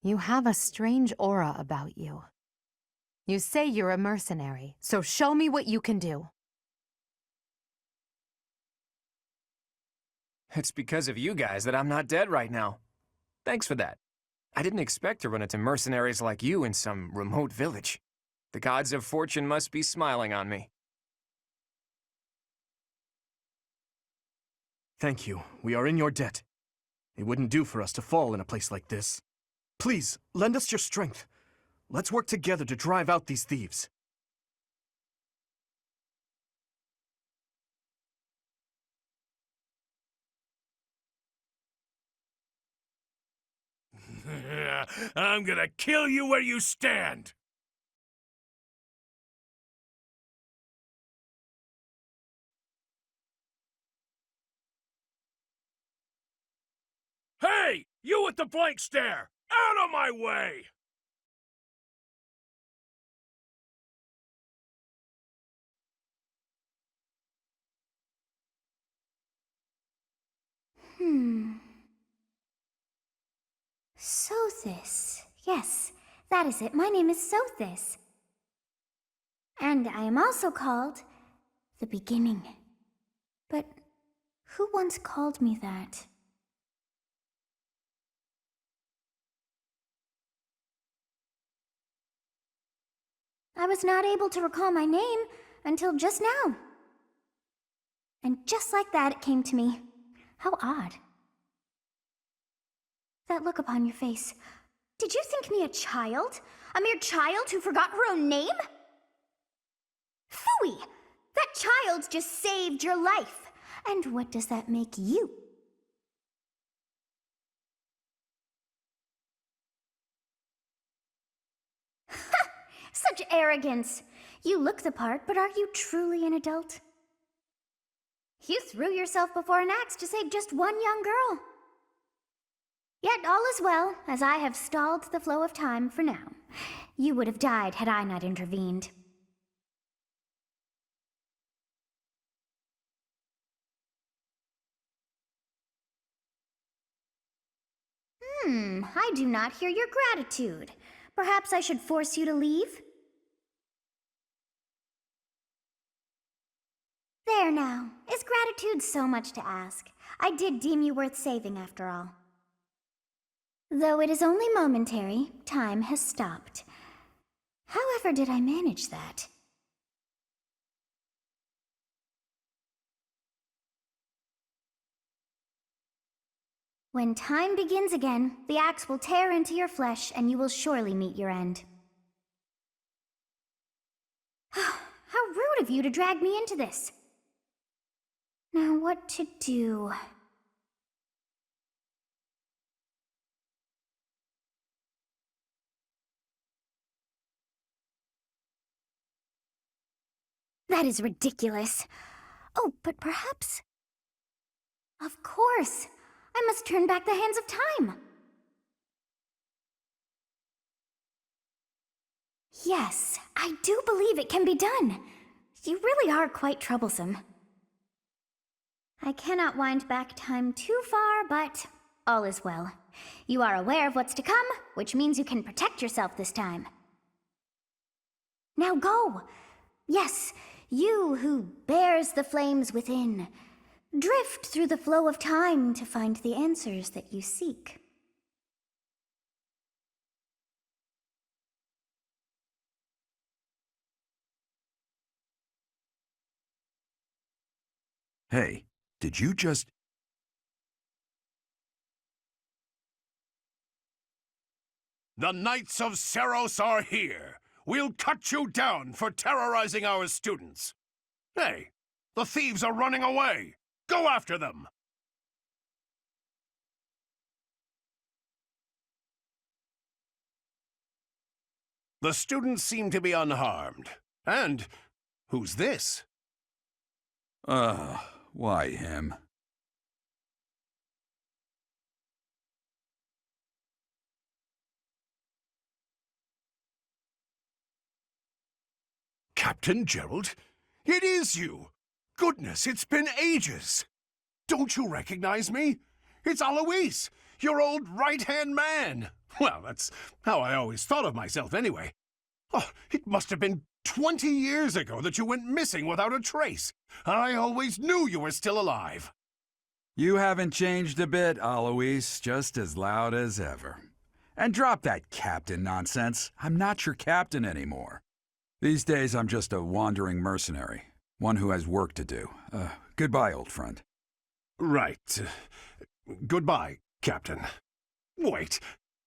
You have a strange aura about you. You say you're a mercenary, so show me what you can do. It's because of you guys that I'm not dead right now. Thanks for that. I didn't expect to run into mercenaries like you in some remote village. The gods of fortune must be smiling on me. Thank you. We are in your debt. It wouldn't do for us to fall in a place like this. Please, lend us your strength. Let's work together to drive out these thieves. I'm gonna kill you where you stand! Hey! You with the blank stare! Out of my way! Sothis. Yes, that is it. My name is Sothis. And I am also called the Beginning. But who once called me that? I was not able to recall my name until just now. And just like that, it came to me. How odd. That look upon your face. Did you think me a child? A mere child who forgot her own name? Phooey! That child just saved your life. And what does that make you? Ha! Such arrogance! You look the part, but are you truly an adult? You threw yourself before an axe to save just one young girl. Yet all is well, as I have stalled the flow of time for now. You would have died had I not intervened. I do not hear your gratitude. Perhaps I should force you to leave? There now. Is gratitude so much to ask? I did deem you worth saving after all. Though it is only momentary, time has stopped. However did I manage that? When time begins again, the axe will tear into your flesh and you will surely meet your end. How rude of you to drag me into this. Now what to do? That is ridiculous. Oh, but perhaps... Of course! I must turn back the hands of time! Yes, I do believe it can be done. You really are quite troublesome. I cannot wind back time too far, but all is well. You are aware of what's to come, which means you can protect yourself this time. Now go! Yes, you who bears the flames within. Drift through the flow of time to find the answers that you seek. Hey, did you just... The Knights of Seros are here! We'll cut you down for terrorizing our students! Hey, the thieves are running away! Go after them! The students seem to be unharmed. And who's this? Why him? Captain Gerald? It is you! Goodness, it's been ages! Don't you recognize me? It's Alois! your old right-hand man. Well, that's how I always thought of myself anyway. Oh, it must have been 20 years ago that you went missing without a trace. I always knew you were still alive. You haven't changed a bit, Alois, just as loud as ever. And drop that captain nonsense. I'm not your captain anymore. These days, I'm just a wandering mercenary, one who has work to do. Goodbye, old friend. Right. Goodbye, Captain. Wait,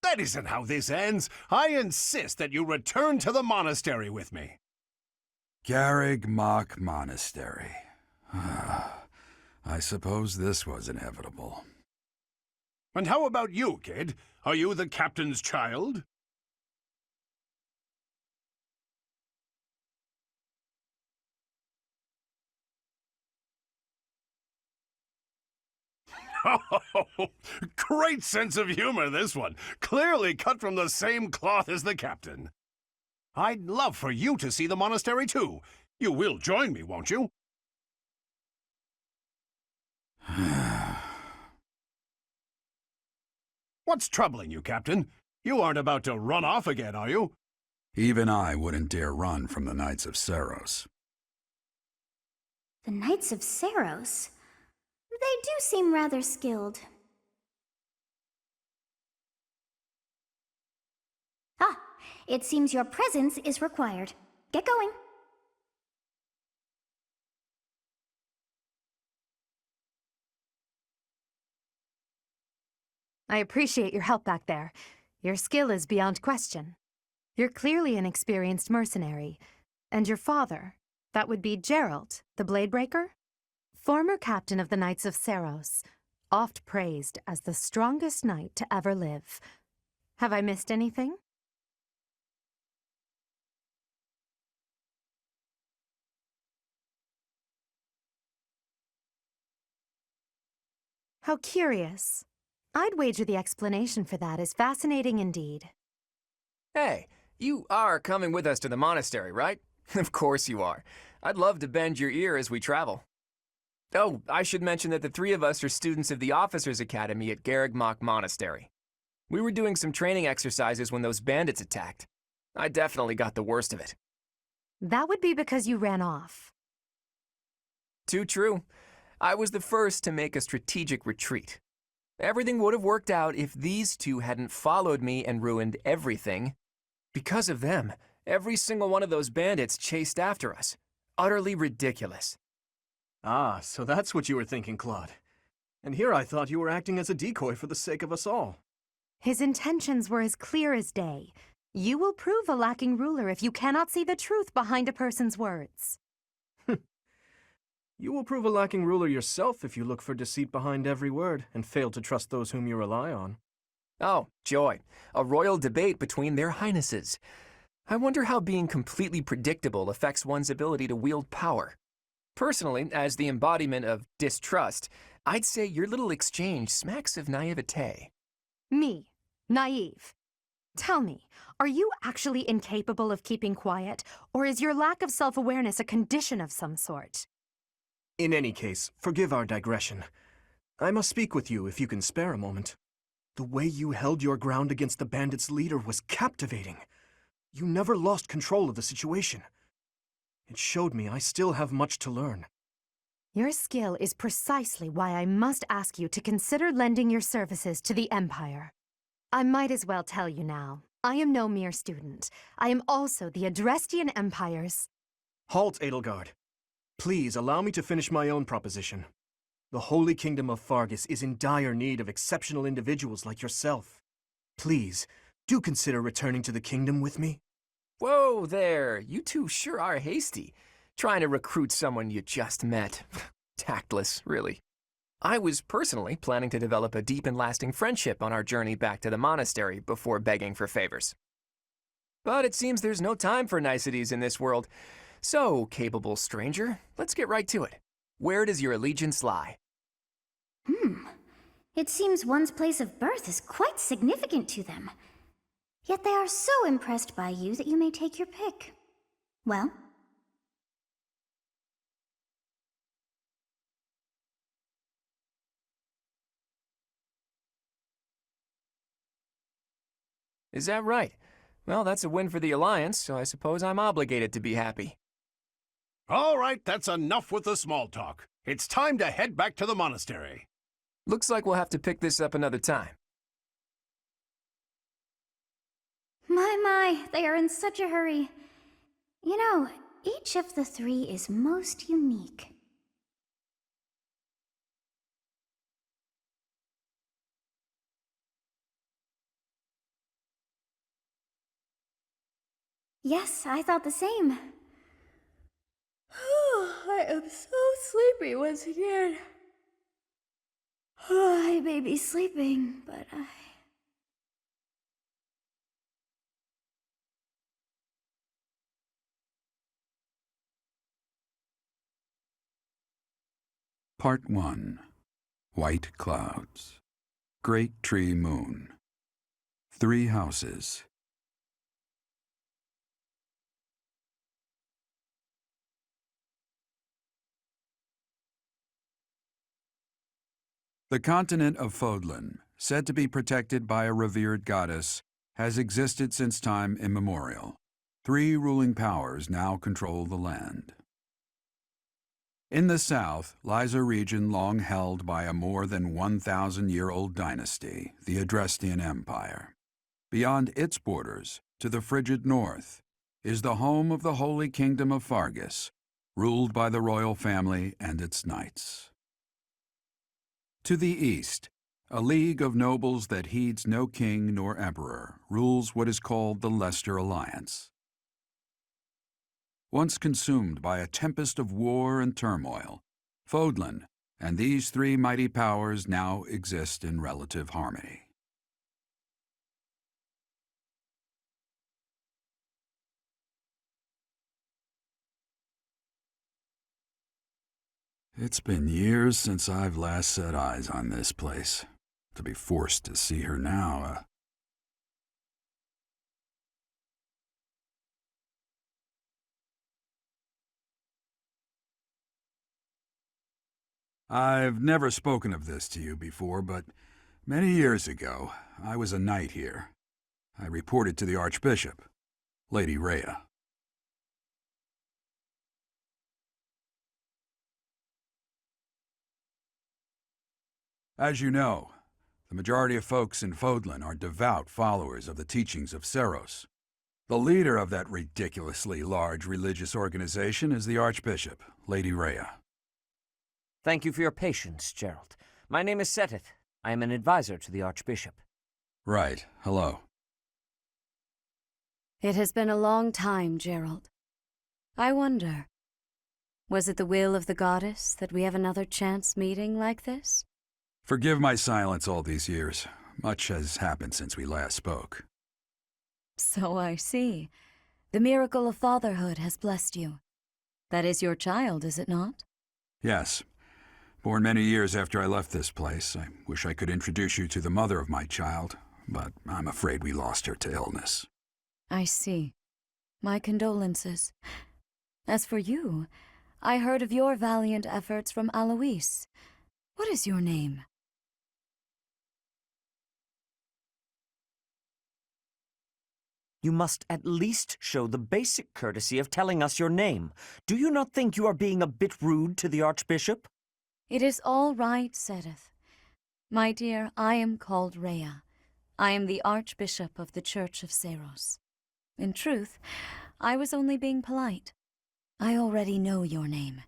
that isn't how this ends. I insist that you return to the monastery with me. Garreg Mach Monastery. I suppose this was inevitable. And how about you, kid? Are you the captain's child? Oh, great sense of humor, this one. Clearly cut from the same cloth as the captain. I'd love for you to see the monastery, too. You will join me, won't you? What's troubling you, Captain? You aren't about to run off again, are you? Even I wouldn't dare run from the Knights of Seros. The Knights of Seros? They do seem rather skilled. Ah, it seems your presence is required. Get going. I appreciate your help back there. Your skill is beyond question. You're clearly an experienced mercenary. And your father, that would be Gerald, the Bladebreaker? Former captain of the Knights of Seros, oft praised as the strongest knight to ever live. Have I missed anything? How curious. I'd wager the explanation for that is fascinating indeed. Hey, you are coming with us to the monastery, right? Of course you are. I'd love to bend your ear as we travel. Oh, I should mention that the three of us are students of the Officers' Academy at Garreg Mach Monastery. We were doing some training exercises when those bandits attacked. I definitely got the worst of it. That would be because you ran off. Too true. I was the first to make a strategic retreat. Everything would have worked out if these two hadn't followed me and ruined everything. Because of them, every single one of those bandits chased after us. Utterly ridiculous. Ah, so that's what you were thinking, Claude. And here I thought you were acting as a decoy for the sake of us all. His intentions were as clear as day. You will prove a lacking ruler if you cannot see the truth behind a person's words. You will prove a lacking ruler yourself if you look for deceit behind every word and fail to trust those whom you rely on. Oh, joy. A royal debate between their highnesses. I wonder how being completely predictable affects one's ability to wield power. Personally, as the embodiment of distrust, I'd say your little exchange smacks of naivete. Me, naive. Tell me, are you actually incapable of keeping quiet, or is your lack of self-awareness a condition of some sort? In any case, forgive our digression. I must speak with you if you can spare a moment. The way you held your ground against the bandits' leader was captivating. You never lost control of the situation. It showed me I still have much to learn. Your skill is precisely why I must ask you to consider lending your services to the Empire. I might as well tell you now, I am no mere student. I am also the Adrestian Empire's... Halt, Edelgard. Please allow me to finish my own proposition. The Holy Kingdom of Fargus is in dire need of exceptional individuals like yourself. Please, do consider returning to the kingdom with me. Whoa there, you two sure are hasty. Trying to recruit someone you just met. Tactless, really. I was personally planning to develop a deep and lasting friendship on our journey back to the monastery before begging for favors. But it seems there's no time for niceties in this world. So, capable stranger, let's get right to it. Where does your allegiance lie? It seems one's place of birth is quite significant to them. Yet they are so impressed by you that you may take your pick. Well, Is that right? Well, that's a win for the Alliance, so I suppose I'm obligated to be happy. All right, that's enough with the small talk. It's time to head back to the monastery. Looks like we'll have to pick this up another time. My, they are in such a hurry. You know, each of the three is most unique. Yes, I thought the same. I am so sleepy once again. I may be sleeping, but Part 1. White Clouds. Great Tree Moon. 3 houses. The continent of Fodlan, said to be protected by a revered goddess, has existed since time immemorial. 3 ruling powers now control the land. In the south lies a region long held by a more than 1,000-year-old dynasty, the Adrestian Empire. Beyond its borders, to the frigid north, is the home of the Holy Kingdom of Fargus, ruled by the royal family and its knights. To the east, a league of nobles that heeds no king nor emperor rules what is called the Leicester Alliance. Once consumed by a tempest of war and turmoil, Fodlan and these 3 mighty powers now exist in relative harmony. It's been years since I've last set eyes on this place. To be forced to see her now, I've never spoken of this to you before, but many years ago, I was a knight here. I reported to the Archbishop, Lady Rhea. As you know, the majority of folks in Fodlan are devout followers of the teachings of Seros. The leader of that ridiculously large religious organization is the Archbishop, Lady Rhea. Thank you for your patience, Gerald. My name is Seteth. I am an advisor to the Archbishop. Right. Hello. It has been a long time, Gerald. I wonder, was it the will of the goddess that we have another chance meeting like this? Forgive my silence all these years. Much has happened since we last spoke. So I see. The miracle of fatherhood has blessed you. That is your child, is it not? Yes. Born many years after I left this place, I wish I could introduce you to the mother of my child, but I'm afraid we lost her to illness. I see. My condolences. As for you, I heard of your valiant efforts from Alois. What is your name? You must at least show the basic courtesy of telling us your name. Do you not think you are being a bit rude to the Archbishop? It is all right, Seteth. My dear, I am called Rhea. I am the Archbishop of the Church of Seros. In truth, I was only being polite. I already know your name,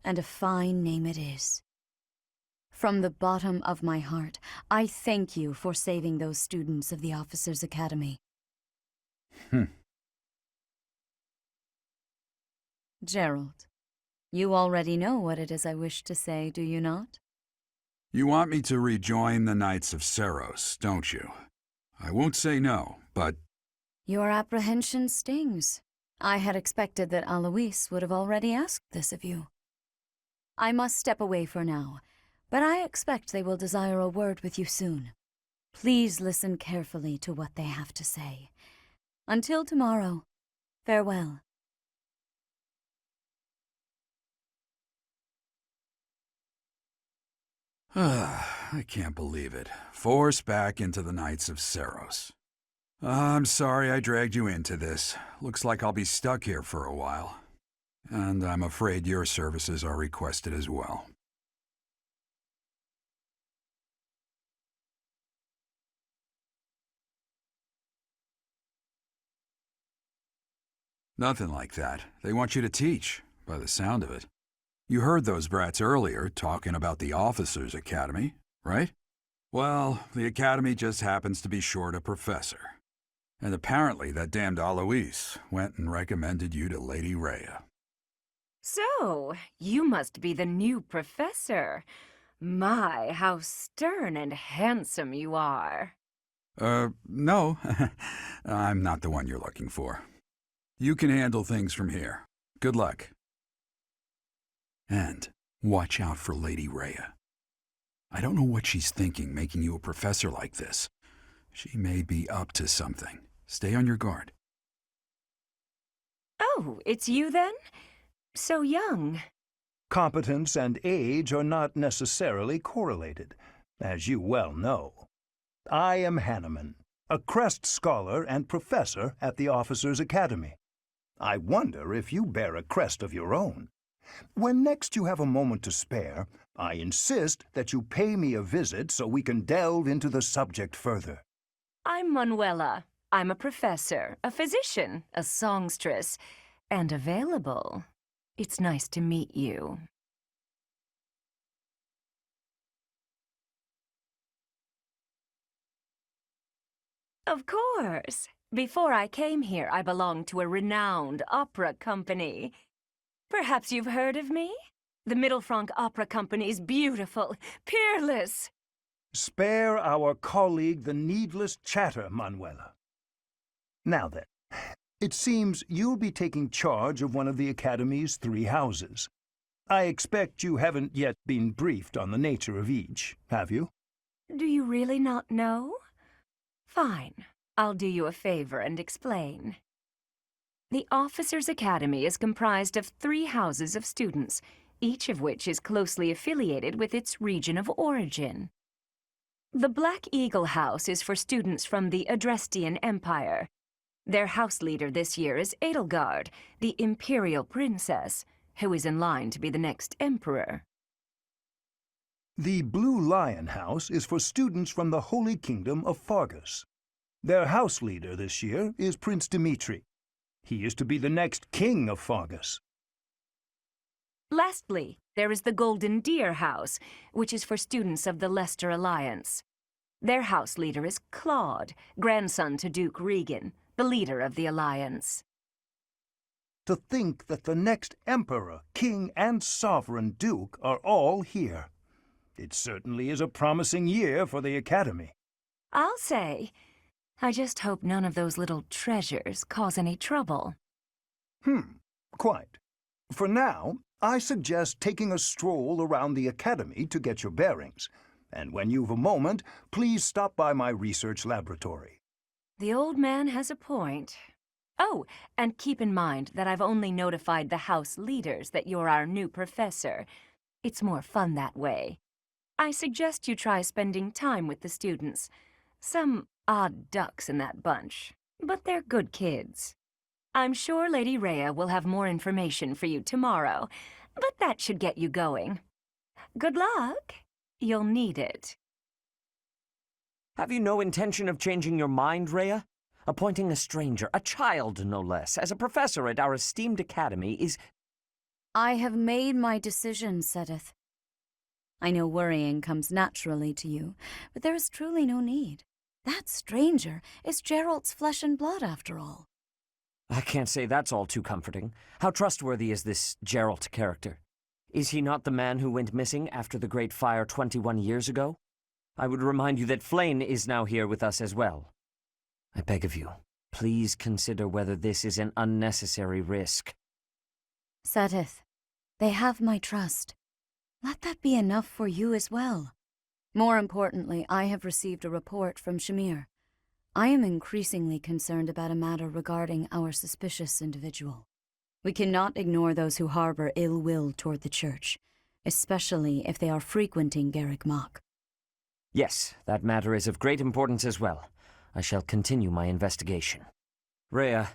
and a fine name it is. From the bottom of my heart, I thank you for saving those students of the Officers' Academy. Gerald, you already know what it is I wish to say, do you not? You want me to rejoin the Knights of Seros, don't you? I won't say no, but... Your apprehension stings. I had expected that Alois would have already asked this of you. I must step away for now, but I expect they will desire a word with you soon. Please listen carefully to what they have to say. Until tomorrow, farewell. I can't believe it. Forced back into the Knights of Seros. I'm sorry I dragged you into this. Looks like I'll be stuck here for a while. And I'm afraid your services are requested as well. Nothing like that. They want you to teach, by the sound of it. You heard those brats earlier talking about the Officers' Academy, right? Well, the Academy just happens to be short a professor. And apparently that damned Alois went and recommended you to Lady Rhea. So, you must be the new professor. My, how stern and handsome you are. No. I'm not the one you're looking for. You can handle things from here. Good luck. And watch out for Lady Rhea. I don't know what she's thinking making you a professor like this. She may be up to something. Stay on your guard. Oh, it's you then? So young. Competence and age are not necessarily correlated, as you well know. I am Hanneman, a Crest Scholar and Professor at the Officers' Academy. I wonder if you bear a crest of your own. When next you have a moment to spare, I insist that you pay me a visit so we can delve into the subject further. I'm Manuela. I'm a professor, a physician, a songstress, and available. It's nice to meet you. Of course. Before I came here, I belonged to a renowned opera company. Perhaps you've heard of me? The Mittelfranc Opera Company's beautiful, peerless. Spare our colleague the needless chatter, Manuela. Now then, it seems you'll be taking charge of one of the Academy's 3 houses. I expect you haven't yet been briefed on the nature of each, have you? Do you really not know? Fine. I'll do you a favor and explain. The Officers' Academy is comprised of 3 houses of students, each of which is closely affiliated with its region of origin. The Black Eagle House is for students from the Adrestian Empire. Their house leader this year is Edelgard, the Imperial Princess, who is in line to be the next emperor. The Blue Lion House is for students from the Holy Kingdom of Fargus. Their house leader this year is Prince Dimitri. He is to be the next king of Fargus. Lastly, there is the Golden Deer House, which is for students of the Leicester Alliance. Their house leader is Claude, grandson to Duke Regan, the leader of the Alliance. To think that the next emperor, king, and sovereign duke are all here. It certainly is a promising year for the Academy. I'll say. I just hope none of those little treasures cause any trouble. Quite. For now, I suggest taking a stroll around the Academy to get your bearings. And when you've a moment, please stop by my research laboratory. The old man has a point. Oh, and keep in mind that I've only notified the house leaders that you're our new professor. It's more fun that way. I suggest you try spending time with the students. Some odd ducks in that bunch, but they're good kids. I'm sure Lady Rhea will have more information for you tomorrow, but that should get you going. Good luck. You'll need it. Have you no intention of changing your mind, Rhea? Appointing a stranger, a child no less, as a professor at our esteemed academy is... I have made my decision, Sedith. I know worrying comes naturally to you, but there is truly no need. That stranger is Geralt's flesh and blood, after all. I can't say that's all too comforting. How trustworthy is this Geralt character? Is he not the man who went missing after the Great Fire 21 years ago? I would remind you that Flayn is now here with us as well. I beg of you, please consider whether this is an unnecessary risk. Sedith, they have my trust. Let that be enough for you as well. More importantly, I have received a report from Shamir. I am increasingly concerned about a matter regarding our suspicious individual. We cannot ignore those who harbor ill will toward the Church, especially if they are frequenting Garrick Mach. Yes, that matter is of great importance as well. I shall continue my investigation. Rhea,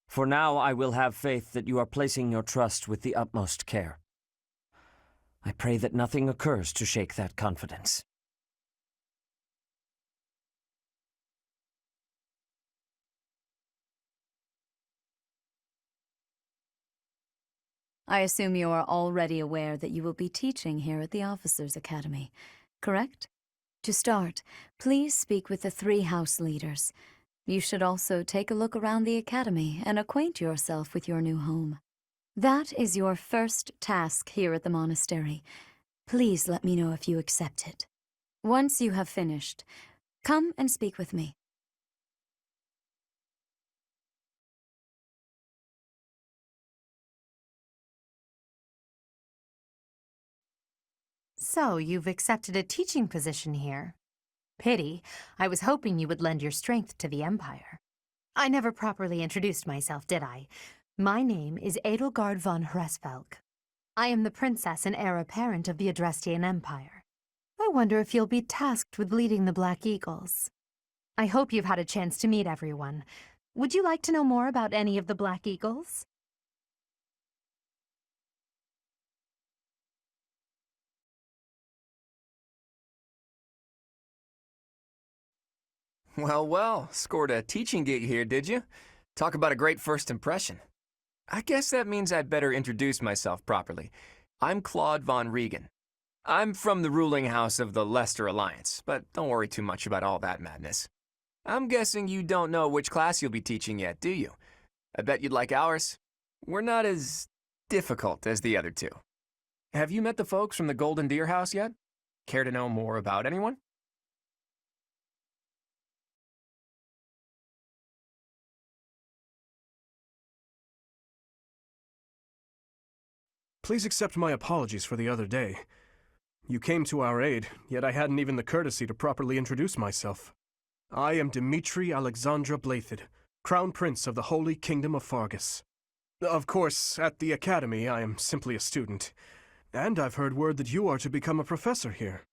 for now I will have faith that you are placing your trust with the utmost care. I pray that nothing occurs to shake that confidence. I assume you are already aware that you will be teaching here at the Officers' Academy, correct? To start, please speak with the 3 house leaders. You should also take a look around the academy and acquaint yourself with your new home. That is your first task here at the monastery. Please let me know if you accept it. Once you have finished, come and speak with me. So, you've accepted a teaching position here. Pity. I was hoping you would lend your strength to the Empire. I never properly introduced myself, did I? My name is Edelgard von Hresvelg. I am the princess and heir apparent of the Adrestian Empire. I wonder if you'll be tasked with leading the Black Eagles. I hope you've had a chance to meet everyone. Would you like to know more about any of the Black Eagles? Well, well, scored a teaching gig here, did you? Talk about a great first impression. I guess that means I'd better introduce myself properly. I'm Claude von Regan. I'm from the ruling house of the Leicester Alliance, but don't worry too much about all that madness. I'm guessing you don't know which class you'll be teaching yet, do you? I bet you'd like ours. We're not as difficult as the other 2. Have you met the folks from the Golden Deer House yet? Care to know more about anyone? Please accept my apologies for the other day. You came to our aid, yet I hadn't even the courtesy to properly introduce myself. I am Dimitri Alexandra Blathid, Crown Prince of the Holy Kingdom of Fargus. Of course, at the Academy, I am simply a student. And I've heard word that you are to become a professor here.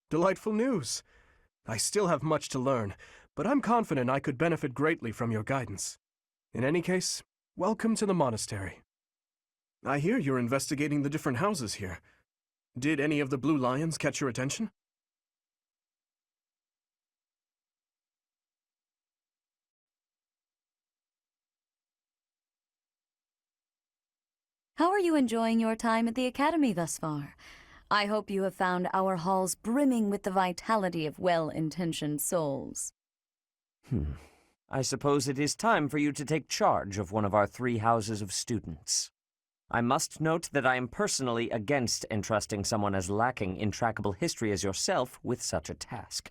Delightful news. I still have much to learn, but I'm confident I could benefit greatly from your guidance. In any case, welcome to the monastery. I hear you're investigating the different houses here. Did any of the Blue Lions catch your attention? How are you enjoying your time at the Academy thus far? I hope you have found our halls brimming with the vitality of well-intentioned souls. I suppose it is time for you to take charge of one of our 3 houses of students. I must note that I am personally against entrusting someone as lacking in trackable history as yourself with such a task.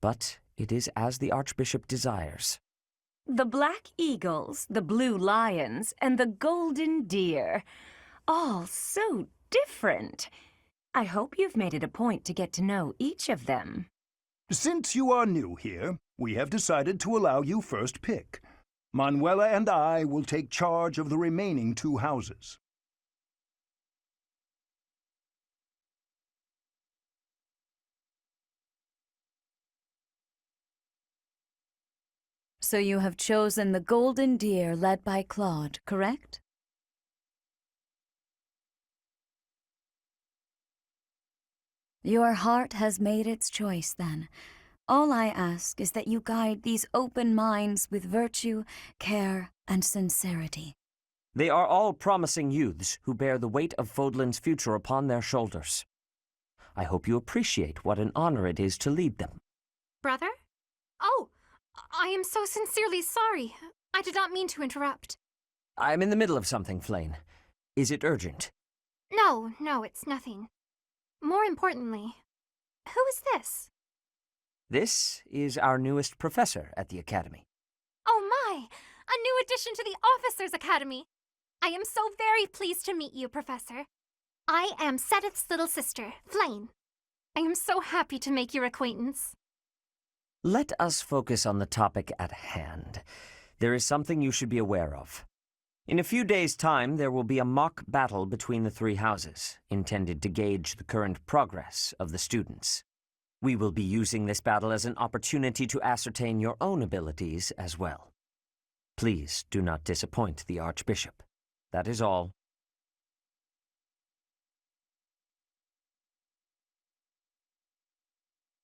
But it is as the Archbishop desires. The Black Eagles, the Blue Lions, and the Golden Deer. All so different. I hope you've made it a point to get to know each of them. Since you are new here, we have decided to allow you first pick. Manuela and I will take charge of the remaining 2 houses. So you have chosen the Golden Deer led by Claude, correct? Your heart has made its choice, then. All I ask is that you guide these open minds with virtue, care, and sincerity. They are all promising youths who bear the weight of Fodlan's future upon their shoulders. I hope you appreciate what an honor it is to lead them. Brother? Oh, I am so sincerely sorry. I did not mean to interrupt. I'm in the middle of something, Flane. Is it urgent? No, it's nothing. More importantly, who is this? This is our newest professor at the Academy. Oh my! A new addition to the Officers' Academy! I am so very pleased to meet you, Professor. I am Sedith's little sister, Flane. I am so happy to make your acquaintance. Let us focus on the topic at hand. There is something you should be aware of. In a few days' time, there will be a mock battle between the 3 houses, intended to gauge the current progress of the students. We will be using this battle as an opportunity to ascertain your own abilities as well. Please do not disappoint the Archbishop. That is all.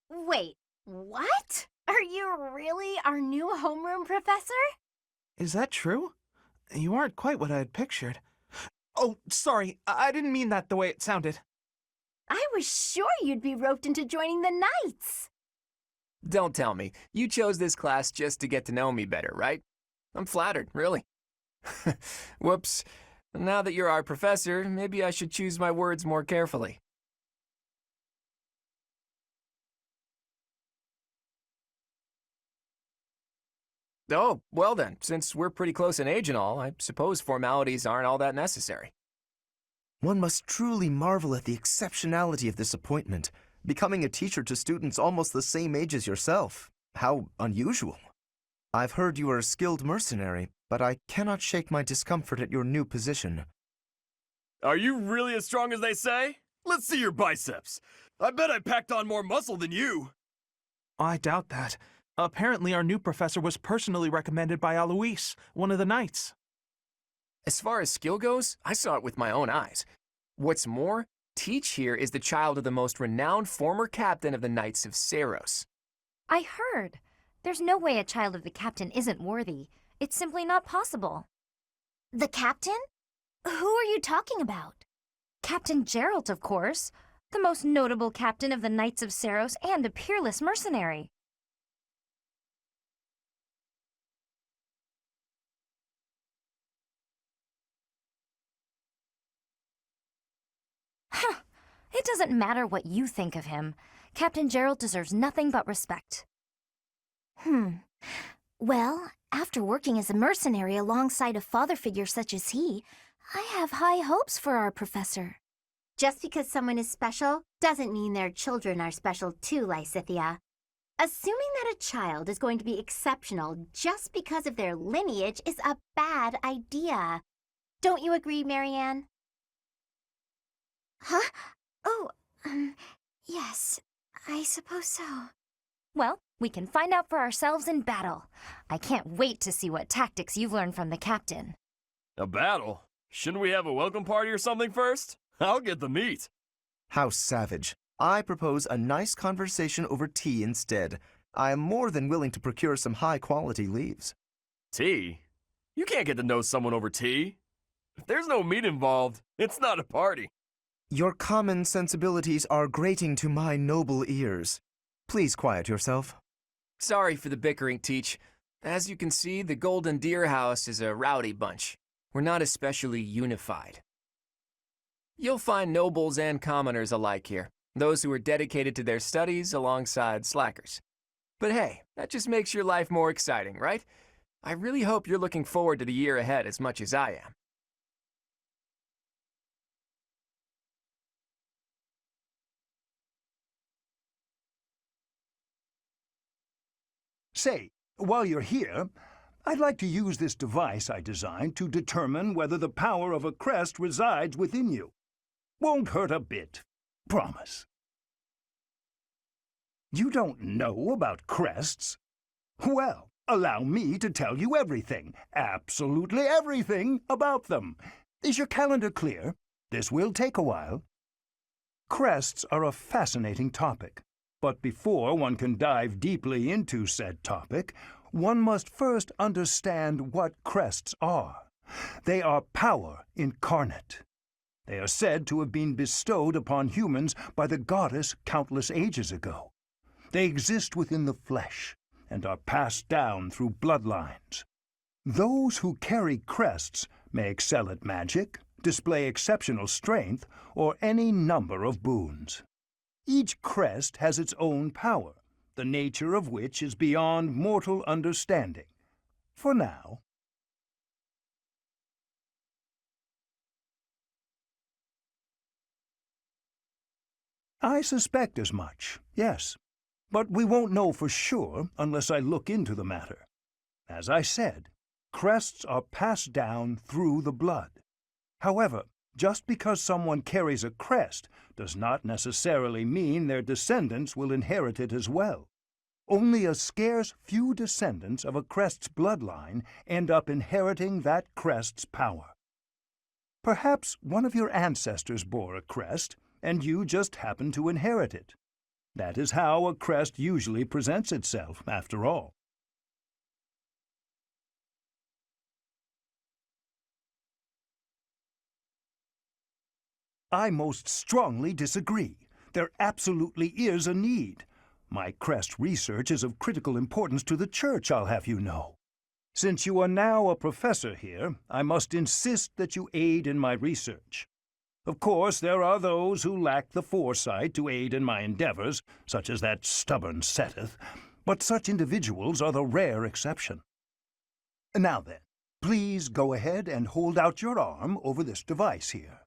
Wait, what? Are you really our new homeroom professor? Is that true? You aren't quite what I had pictured. Oh, sorry, I didn't mean that the way it sounded. I was sure you'd be roped into joining the Knights. Don't tell me. You chose this class just to get to know me better, right? I'm flattered, really. Whoops. Now that you're our professor, maybe I should choose my words more carefully. Oh, well then, since we're pretty close in age and all, I suppose formalities aren't all that necessary. One must truly marvel at the exceptionality of this appointment, becoming a teacher to students almost the same age as yourself. How unusual. I've heard you are a skilled mercenary, but I cannot shake my discomfort at your new position. Are you really as strong as they say? Let's see your biceps. I bet I packed on more muscle than you. I doubt that. Apparently our new professor was personally recommended by Alois, one of the Knights. As far as skill goes, I saw it with my own eyes. What's more, Teach here is the child of the most renowned former captain of the Knights of Seros. I heard. There's no way a child of the captain isn't worthy. It's simply not possible. The captain? Who are you talking about? Captain Geralt, of course. The most notable captain of the Knights of Seros and a peerless mercenary. Huh. It doesn't matter what you think of him. Captain Geralt deserves nothing but respect. Well, after working as a mercenary alongside a father figure such as he, I have high hopes for our professor. Just because someone is special doesn't mean their children are special too, Lysithia. Assuming that a child is going to be exceptional just because of their lineage is a bad idea. Don't you agree, Marianne? Huh? Oh, yes, I suppose so. Well, we can find out for ourselves in battle. I can't wait to see what tactics you've learned from the captain. A battle? Shouldn't we have a welcome party or something first? I'll get the meat. How savage. I propose a nice conversation over tea instead. I am more than willing to procure some high-quality leaves. Tea? You can't get to know someone over tea. If there's no meat involved, it's not a party. Your common sensibilities are grating to my noble ears. Please quiet yourself. Sorry for the bickering, Teach. As you can see, the Golden Deer House is a rowdy bunch. We're not especially unified. You'll find nobles and commoners alike here, those who are dedicated to their studies alongside slackers. But hey, that just makes your life more exciting, right? I really hope you're looking forward to the year ahead as much as I am. Say, while you're here, I'd like to use this device I designed to determine whether the power of a crest resides within you. Won't hurt a bit. Promise. You don't know about crests? Well, allow me to tell you everything, absolutely everything about them. Is your calendar clear? This will take a while. Crests are a fascinating topic. But before one can dive deeply into said topic, one must first understand what crests are. They are power incarnate. They are said to have been bestowed upon humans by the goddess countless ages ago. They exist within the flesh and are passed down through bloodlines. Those who carry crests may excel at magic, display exceptional strength, or any number of boons. Each crest has its own power, the nature of which is beyond mortal understanding. For now. I suspect as much, yes. But we won't know for sure unless I look into the matter. As I said, crests are passed down through the blood. However, Just because someone carries a crest does not necessarily mean their descendants will inherit it as well. Only a scarce few descendants of a crest's bloodline end up inheriting that crest's power. Perhaps one of your ancestors bore a crest, and you just happen to inherit it. That is how a crest usually presents itself, after all. I most strongly disagree. There absolutely is a need. My crest research is of critical importance to the Church, I'll have you know. Since you are now a professor here, I must insist that you aid in my research. Of course, there are those who lack the foresight to aid in my endeavors, such as that stubborn Seteth, but such individuals are the rare exception. Now then, please go ahead and hold out your arm over this device here.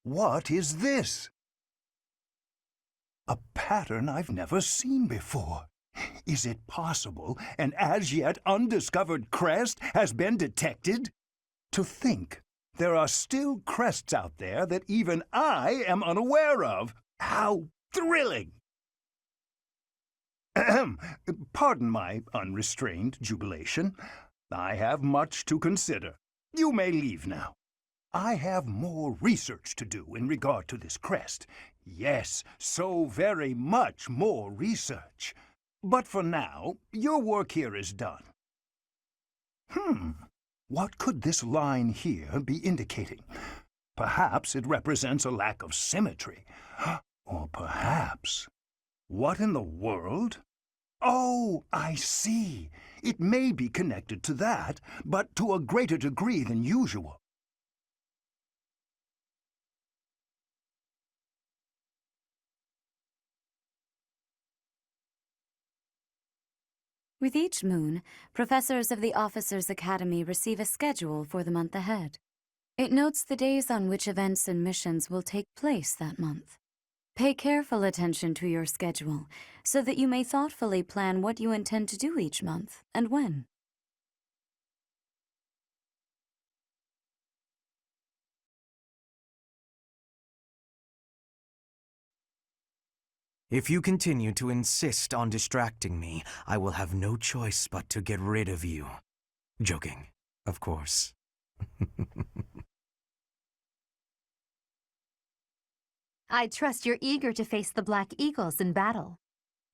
What is this? A pattern I've never seen before. Is it possible an as-yet undiscovered crest has been detected? To think there are still crests out there that even I am unaware of. How thrilling! Ahem. Pardon my unrestrained jubilation. I have much to consider. You may leave now. I have more research to do in regard to this crest. Yes, so very much more research. But for now, your work here is done. What could this line here be indicating? Perhaps it represents a lack of symmetry. Or perhaps... What in the world? Oh, I see. It may be connected to that, but to a greater degree than usual. With each moon, professors of the Officers' Academy receive a schedule for the month ahead. It notes the days on which events and missions will take place that month. Pay careful attention to your schedule so that you may thoughtfully plan what you intend to do each month and when. If you continue to insist on distracting me, I will have no choice but to get rid of you. Joking, of course. I trust you're eager to face the Black Eagles in battle.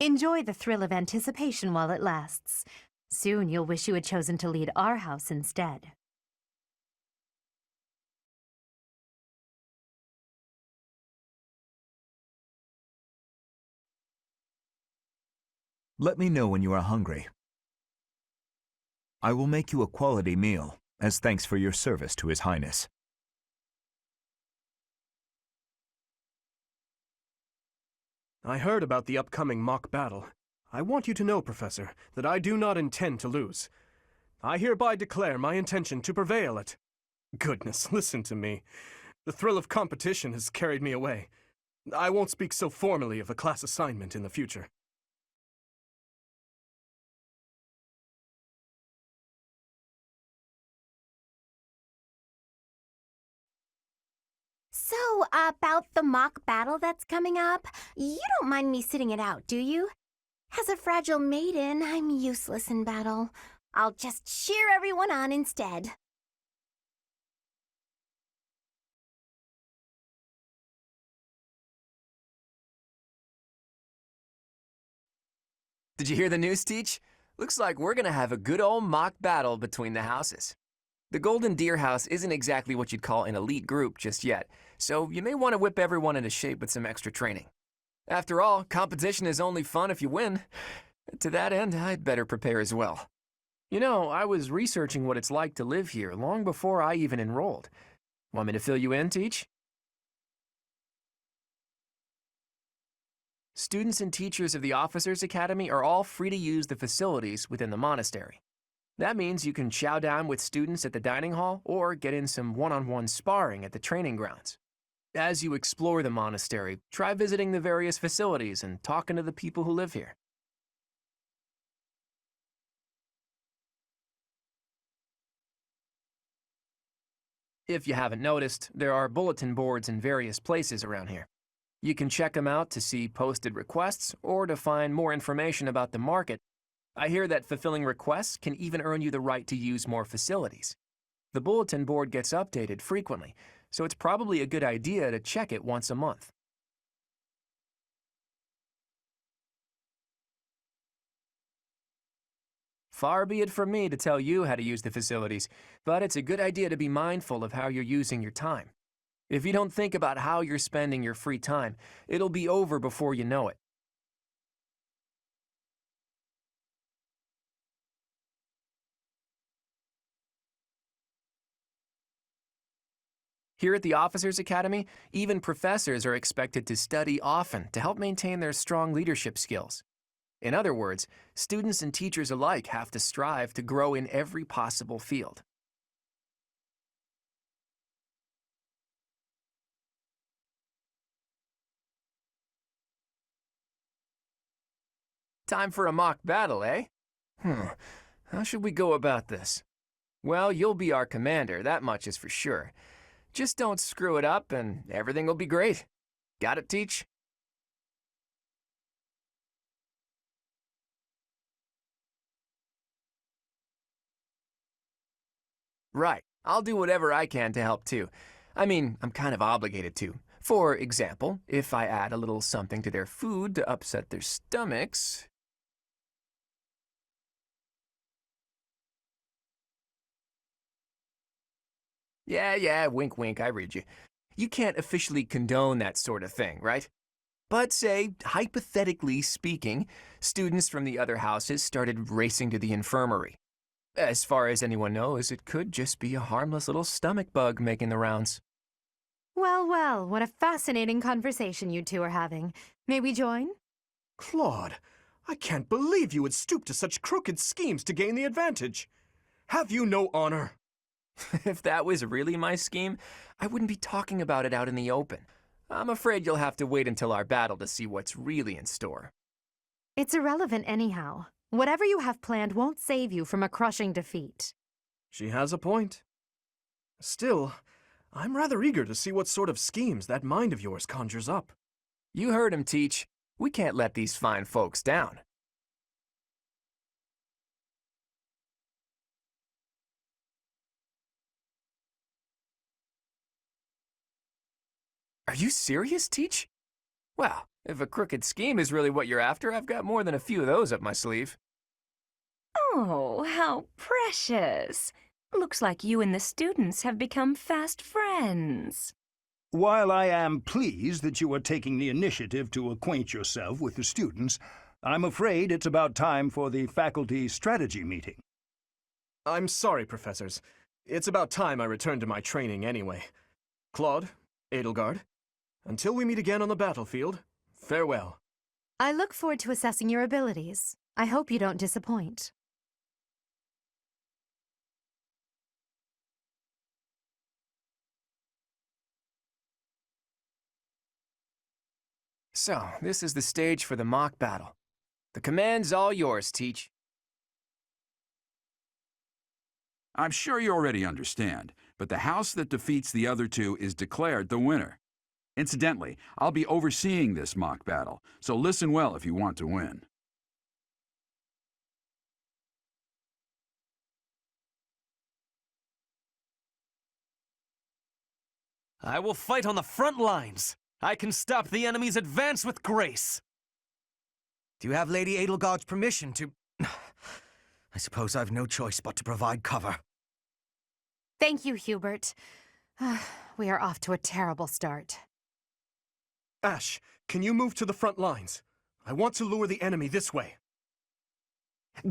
Enjoy the thrill of anticipation while it lasts. Soon you'll wish you had chosen to lead our house instead. Let me know when you are hungry. I will make you a quality meal, as thanks for your service to His Highness. I heard about the upcoming mock battle. I want you to know, Professor, that I do not intend to lose. I hereby declare my intention to prevail at... Goodness, listen to me. The thrill of competition has carried me away. I won't speak so formally of a class assignment in the future. So, about the mock battle that's coming up, you don't mind me sitting it out, do you? As a fragile maiden, I'm useless in battle. I'll just cheer everyone on instead. Did you hear the news, Teach? Looks like we're gonna have a good old mock battle between the houses. The Golden Deer House isn't exactly what you'd call an elite group just yet, so you may want to whip everyone into shape with some extra training. After all, competition is only fun if you win. To that end, I'd better prepare as well. You know, I was researching what it's like to live here long before I even enrolled. Want me to fill you in, Teach? Students and teachers of the Officers' Academy are all free to use the facilities within the monastery. That means you can chow down with students at the dining hall or get in some one-on-one sparring at the training grounds. As you explore the monastery, try visiting the various facilities and talking to the people who live here. If you haven't noticed, there are bulletin boards in various places around here. You can check them out to see posted requests or to find more information about the market. I hear that fulfilling requests can even earn you the right to use more facilities. The bulletin board gets updated frequently, so it's probably a good idea to check it once a month. Far be it from me to tell you how to use the facilities, but it's a good idea to be mindful of how you're using your time. If you don't think about how you're spending your free time, it'll be over before you know it. Here at the Officers Academy, even professors are expected to study often to help maintain their strong leadership skills. In other words, students and teachers alike have to strive to grow in every possible field. Time for a mock battle, eh? How should we go about this? Well, you'll be our commander, that much is for sure. Just don't screw it up and everything will be great. Got it, Teach? Right. I'll do whatever I can to help too. I mean, I'm kind of obligated to. For example, if I add a little something to their food to upset their stomachs... Yeah, wink wink, I read you. You can't officially condone that sort of thing, right? But say, hypothetically speaking, students from the other houses started racing to the infirmary. As far as anyone knows, it could just be a harmless little stomach bug making the rounds. Well, what a fascinating conversation you two are having. May we join? Claude, I can't believe you would stoop to such crooked schemes to gain the advantage. Have you no honor? If that was really my scheme, I wouldn't be talking about it out in the open. I'm afraid you'll have to wait until our battle to see what's really in store. It's irrelevant anyhow. Whatever you have planned won't save you from a crushing defeat. She has a point. Still, I'm rather eager to see what sort of schemes that mind of yours conjures up. You heard him, Teach. We can't let these fine folks down. Are you serious, Teach? Well, if a crooked scheme is really what you're after, I've got more than a few of those up my sleeve. Oh, how precious. Looks like you and the students have become fast friends. While I am pleased that you are taking the initiative to acquaint yourself with the students, I'm afraid it's about time for the faculty strategy meeting. I'm sorry, professors. It's about time I returned to my training anyway. Claude, Edelgard, until we meet again on the battlefield, farewell. I look forward to assessing your abilities. I hope you don't disappoint. So, this is the stage for the mock battle. The command's all yours, Teach. I'm sure you already understand, but the house that defeats the other two is declared the winner. Incidentally, I'll be overseeing this mock battle, so listen well if you want to win. I will fight on the front lines. I can stop the enemy's advance with grace. Do you have Lady Edelgard's permission to... I suppose I've no choice but to provide cover. Thank you, Hubert. We are off to a terrible start. Ash, can you move to the front lines? I want to lure the enemy this way.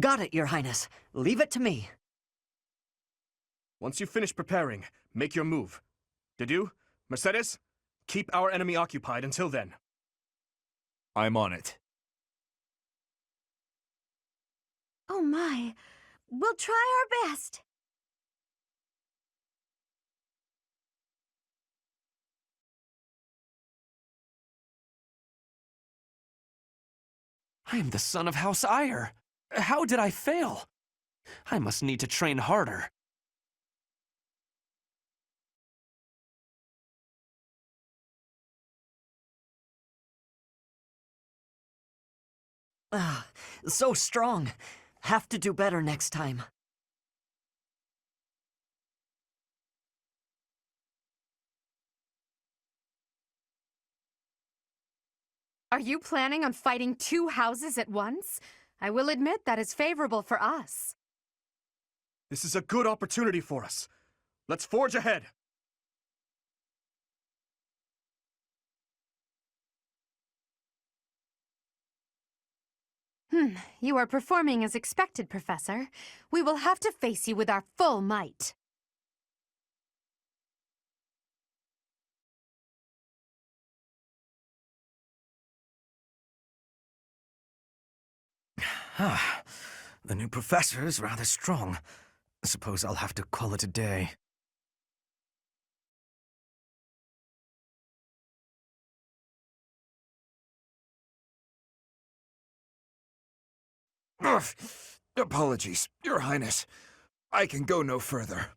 Got it, Your Highness. Leave it to me. Once you finish preparing, make your move. Dedu, Mercedes, keep our enemy occupied until then. I'm on it. Oh my. We'll try our best. I am the son of House Ire. How did I fail? I must need to train harder. So strong. Have to do better next time. Are you planning on fighting 2 houses at once? I will admit that is favorable for us. This is a good opportunity for us. Let's forge ahead. You are performing as expected, Professor. We will have to face you with our full might. The new professor is rather strong. I suppose I'll have to call it a day. Apologies, Your Highness. I can go no further.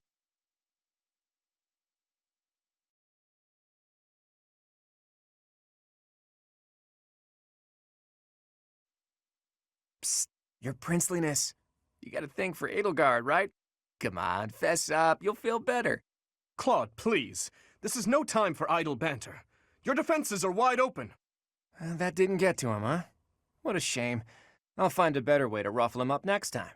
Psst, Your Princeliness. You got a thing for Edelgard, right? Come on, fess up. You'll feel better. Claude, please. This is no time for idle banter. Your defenses are wide open. That didn't get to him, huh? What a shame. I'll find a better way to ruffle him up next time.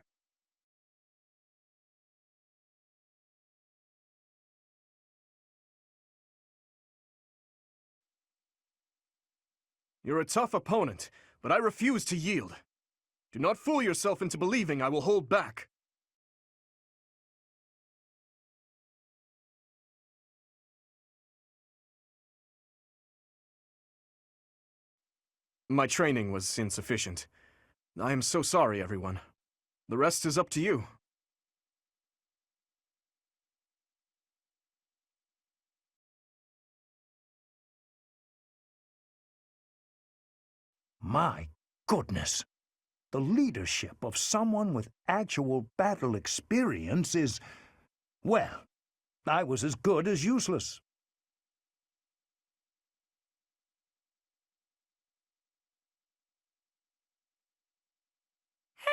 You're a tough opponent, but I refuse to yield. Do not fool yourself into believing I will hold back. My training was insufficient. I am so sorry, everyone. The rest is up to you. My goodness. The leadership of someone with actual battle experience is, well, I was as good as useless.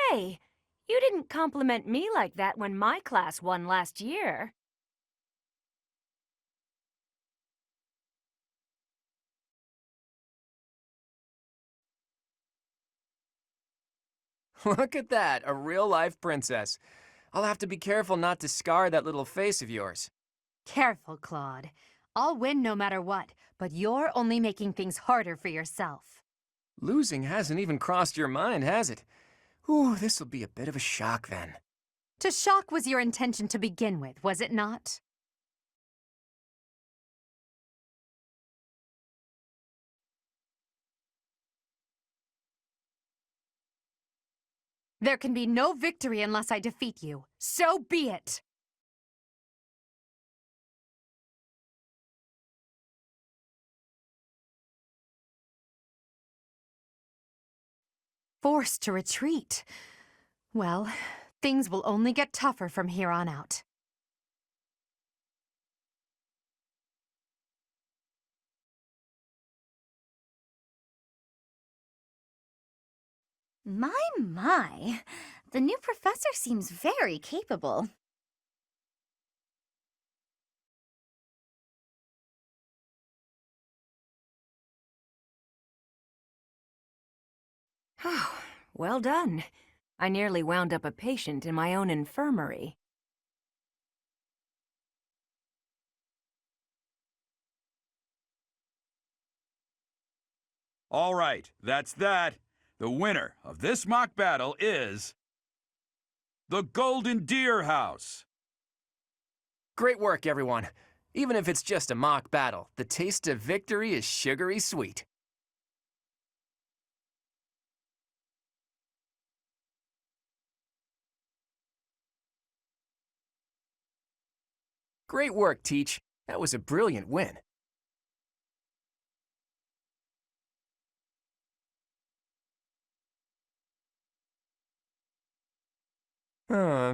Hey, you didn't compliment me like that when my class won last year. Look at that, a real-life princess. I'll have to be careful not to scar that little face of yours. Careful, Claude. I'll win no matter what, but you're only making things harder for yourself. Losing hasn't even crossed your mind, has it? Ooh, this'll be a bit of a shock then. To shock was your intention to begin with, was it not? There can be no victory unless I defeat you. So be it! Forced to retreat. Well, things will only get tougher from here on out. My. The new professor seems very capable. Well done. I nearly wound up a patient in my own infirmary. All right, that's that. The winner of this mock battle is the Golden Deer House. Great work, everyone. Even if it's just a mock battle, the taste of victory is sugary sweet. Great work, Teach. That was a brilliant win.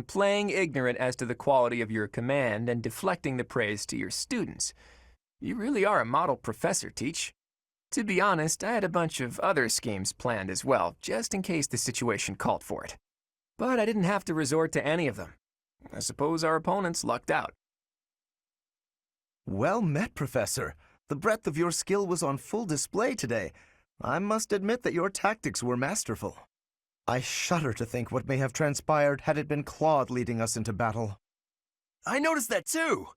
Playing ignorant as to the quality of your command and deflecting the praise to your students. You really are a model professor, Teach. To be honest, I had a bunch of other schemes planned as well, just in case the situation called for it. But I didn't have to resort to any of them. I suppose our opponents lucked out. Well met, Professor. The breadth of your skill was on full display today. I must admit that your tactics were masterful. I shudder to think what may have transpired had it been Claude leading us into battle. I noticed that too.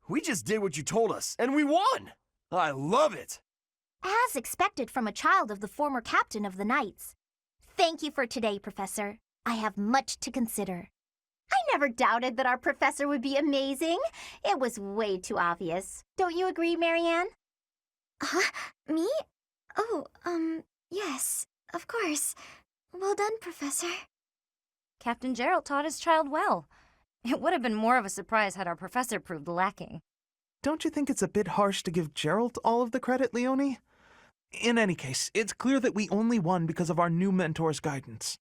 We just did what you told us, and we won! I love it! As expected from a child of the former captain of the Knights. Thank you for today, Professor. I have much to consider. I never doubted that our professor would be amazing. It was way too obvious. Don't you agree, Marianne? Huh? Me? Oh, yes, of course. Well done, Professor. Captain Gerald taught his child well. It would have been more of a surprise had our professor proved lacking. Don't you think it's a bit harsh to give Gerald all of the credit, Leonie? In any case, it's clear that we only won because of our new mentor's guidance.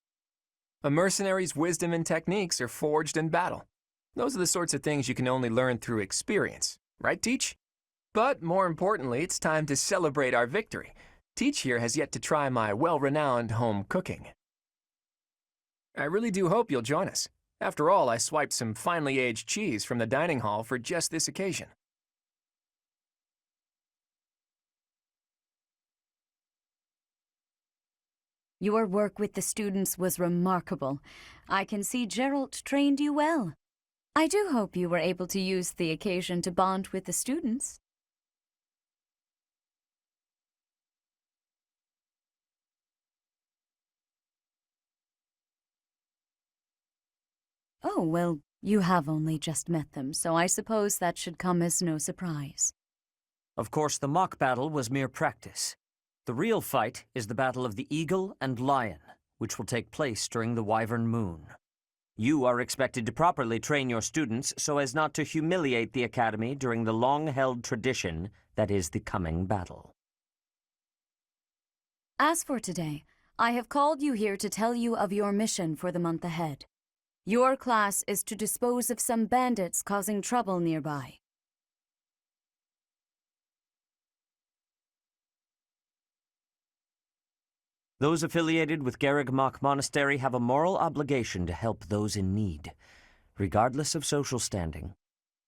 A mercenary's wisdom and techniques are forged in battle. Those are the sorts of things you can only learn through experience, right, Teach? But more importantly, it's time to celebrate our victory. Teach here has yet to try my well-renowned home cooking. I really do hope you'll join us. After all, I swiped some finely aged cheese from the dining hall for just this occasion. Your work with the students was remarkable. I can see Gerald trained you well. I do hope you were able to use the occasion to bond with the students. Oh, well, you have only just met them, so I suppose that should come as no surprise. Of course, the mock battle was mere practice. The real fight is the Battle of the Eagle and Lion, which will take place during the Wyvern Moon. You are expected to properly train your students so as not to humiliate the Academy during the long-held tradition that is the coming battle. As for today, I have called you here to tell you of your mission for the month ahead. Your class is to dispose of some bandits causing trouble nearby. Those affiliated with Garrigmach Monastery have a moral obligation to help those in need, regardless of social standing.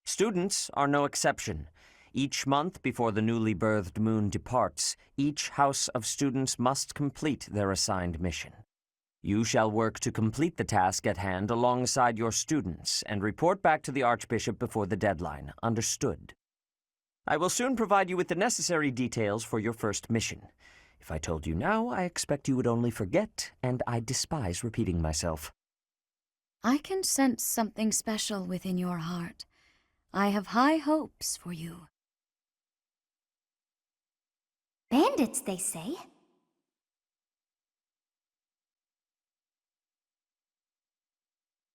Students are no exception. Each month before the newly birthed moon departs, each house of students must complete their assigned mission. You shall work to complete the task at hand alongside your students and report back to the Archbishop before the deadline. Understood? I will soon provide you with the necessary details for your first mission. If I told you now, I expect you would only forget, and I despise repeating myself. I can sense something special within your heart. I have high hopes for you. Bandits, they say.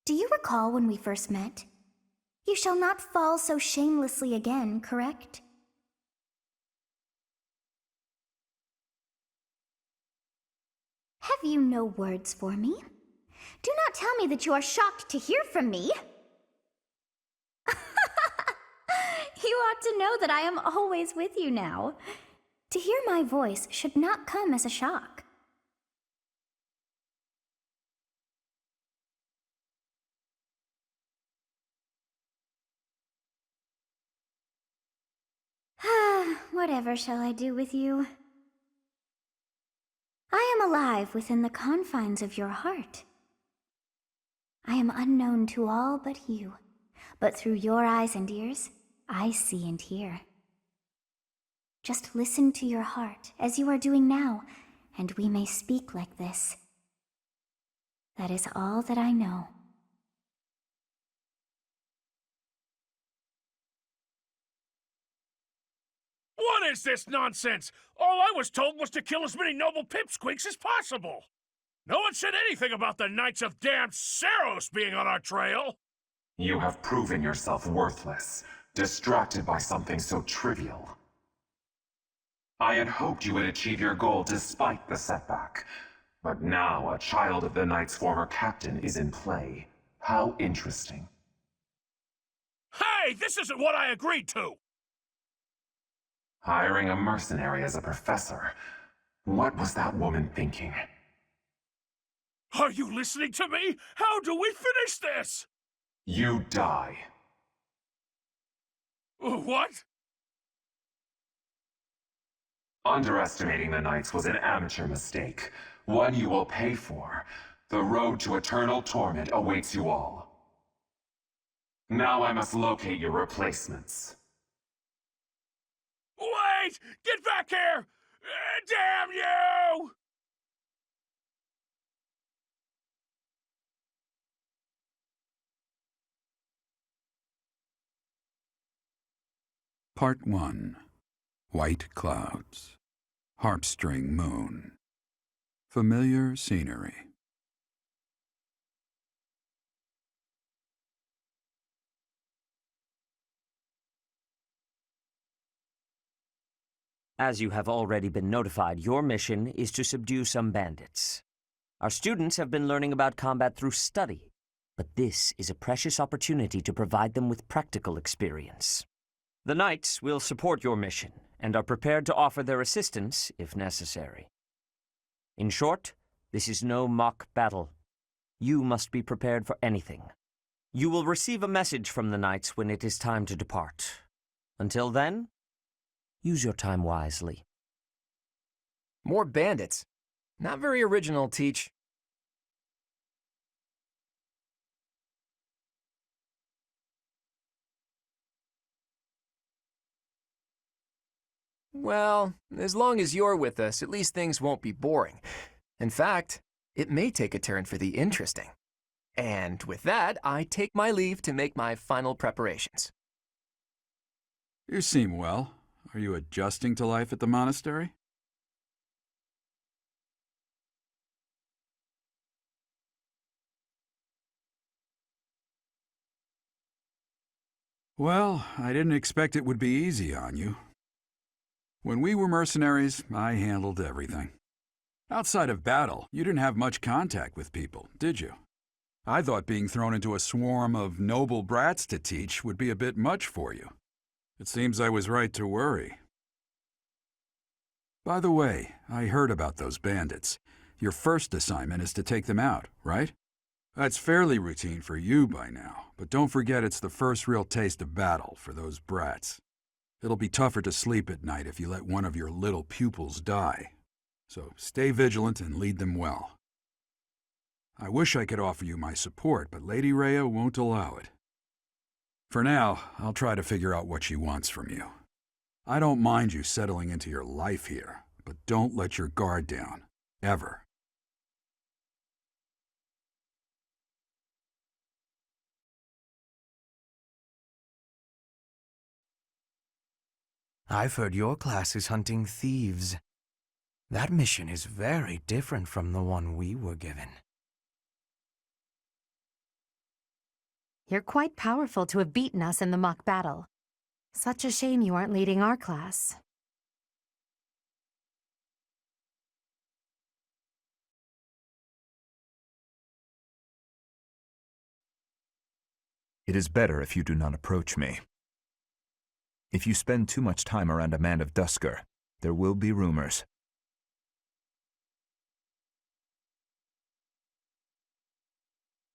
Do you recall when we first met? You shall not fall so shamelessly again, correct? Have you no words for me? Do not tell me that you are shocked to hear from me. You ought to know that I am always with you now. To hear my voice should not come as a shock. Whatever shall I do with you? I am alive within the confines of your heart. I am unknown to all but you, but through your eyes and ears, I see and hear. Just listen to your heart, as you are doing now, and we may speak like this. That is all that I know. What is this nonsense? All I was told was to kill as many noble pipsqueaks as possible. No one said anything about the Knights of Damned Seros being on our trail. You have proven yourself worthless, distracted by something so trivial. I had hoped you would achieve your goal despite the setback. But now a child of the Knight's former captain is in play. How interesting. Hey, this isn't what I agreed to! Hiring a mercenary as a professor. What was that woman thinking? Are you listening to me? How do we finish this? You die. What? Underestimating the Knights was an amateur mistake, one you will pay for. The road to eternal torment awaits you all. Now I must locate your replacements. Wait! Get back here! Damn you! Part 1. White Clouds. Harpstring Moon. Familiar scenery. As you have already been notified, your mission is to subdue some bandits. Our students have been learning about combat through study, but this is a precious opportunity to provide them with practical experience. The Knights will support your mission and are prepared to offer their assistance if necessary. In short, this is no mock battle. You must be prepared for anything. You will receive a message from the Knights when it is time to depart. Until then, use your time wisely. More bandits. Not very original, Teach. Well, as long as you're with us, at least things won't be boring. In fact, it may take a turn for the interesting. And with that, I take my leave to make my final preparations. You seem well. Are you adjusting to life at the monastery? Well, I didn't expect it would be easy on you. When we were mercenaries, I handled everything. Outside of battle, you didn't have much contact with people, did you? I thought being thrown into a swarm of noble brats to teach would be a bit much for you. It seems I was right to worry. By the way, I heard about those bandits. Your first assignment is to take them out, right? That's fairly routine for you by now, but don't forget it's the first real taste of battle for those brats. It'll be tougher to sleep at night if you let one of your little pupils die. So stay vigilant and lead them well. I wish I could offer you my support, but Lady Rhea won't allow it. For now, I'll try to figure out what she wants from you. I don't mind you settling into your life here, but don't let your guard down. Ever. I've heard your class is hunting thieves. That mission is very different from the one we were given. You're quite powerful to have beaten us in the mock battle. Such a shame you aren't leading our class. It is better if you do not approach me. If you spend too much time around a man of Dusker, there will be rumors.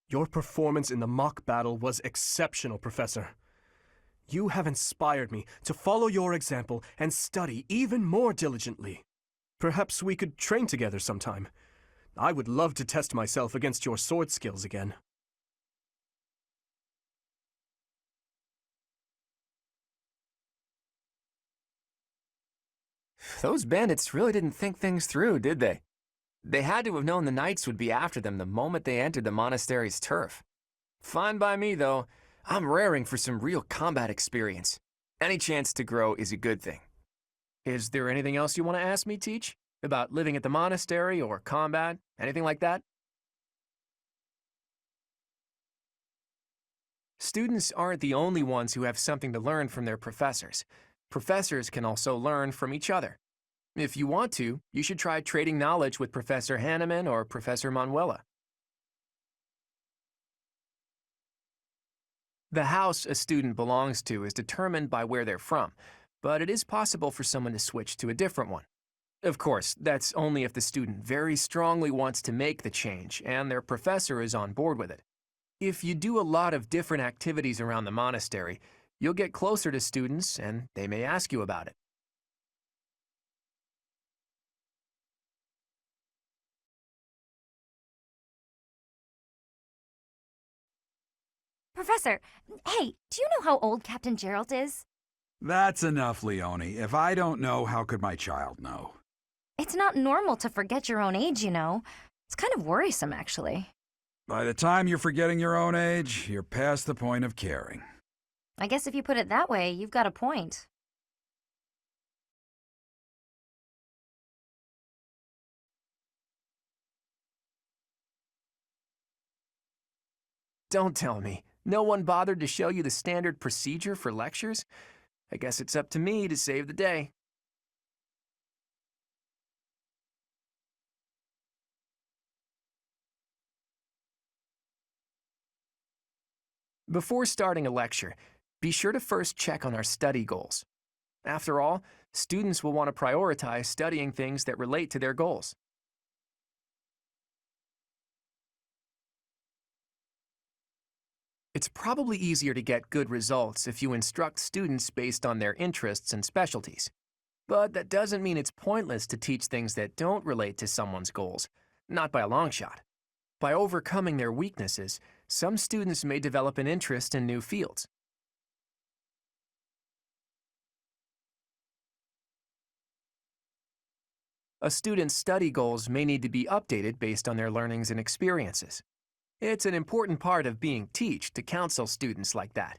Your performance in the mock battle was exceptional, Professor. You have inspired me to follow your example and study even more diligently. Perhaps we could train together sometime. I would love to test myself against your sword skills again. Those bandits really didn't think things through, did they? They had to have known the Knights would be after them the moment they entered the monastery's turf. Fine by me, though. I'm raring for some real combat experience. Any chance to grow is a good thing. Is there anything else you want to ask me, Teach? About living at the monastery or combat? Anything like that? Students aren't the only ones who have something to learn from their professors. Professors can also learn from each other. If you want to, you should try trading knowledge with Professor Hanneman or Professor Manuela. The house a student belongs to is determined by where they're from. but it is possible for someone to switch to a different one. Of course, that's only if the student very strongly wants to make the change and their professor is on board with it. If you do a lot of different activities around the monastery, you'll get closer to students and they may ask you about it. Professor, hey, do you know how old Captain Gerald is? That's enough, Leone. If I don't know, how could my child know? It's not normal to forget your own age, you know. It's kind of worrisome, actually. By the time you're forgetting your own age, you're past the point of caring. I guess if you put it that way, you've got a point. Don't tell me. No one bothered to show you the standard procedure for lectures? I guess it's up to me to save the day. Before starting a lecture, be sure to first check on our study goals. After all, students will want to prioritize studying things that relate to their goals. It's probably easier to get good results if you instruct students based on their interests and specialties. But that doesn't mean it's pointless to teach things that don't relate to someone's goals, not by a long shot. By overcoming their weaknesses, some students may develop an interest in new fields. A student's study goals may need to be updated based on their learnings and experiences. It's an important part of being taught to counsel students like that.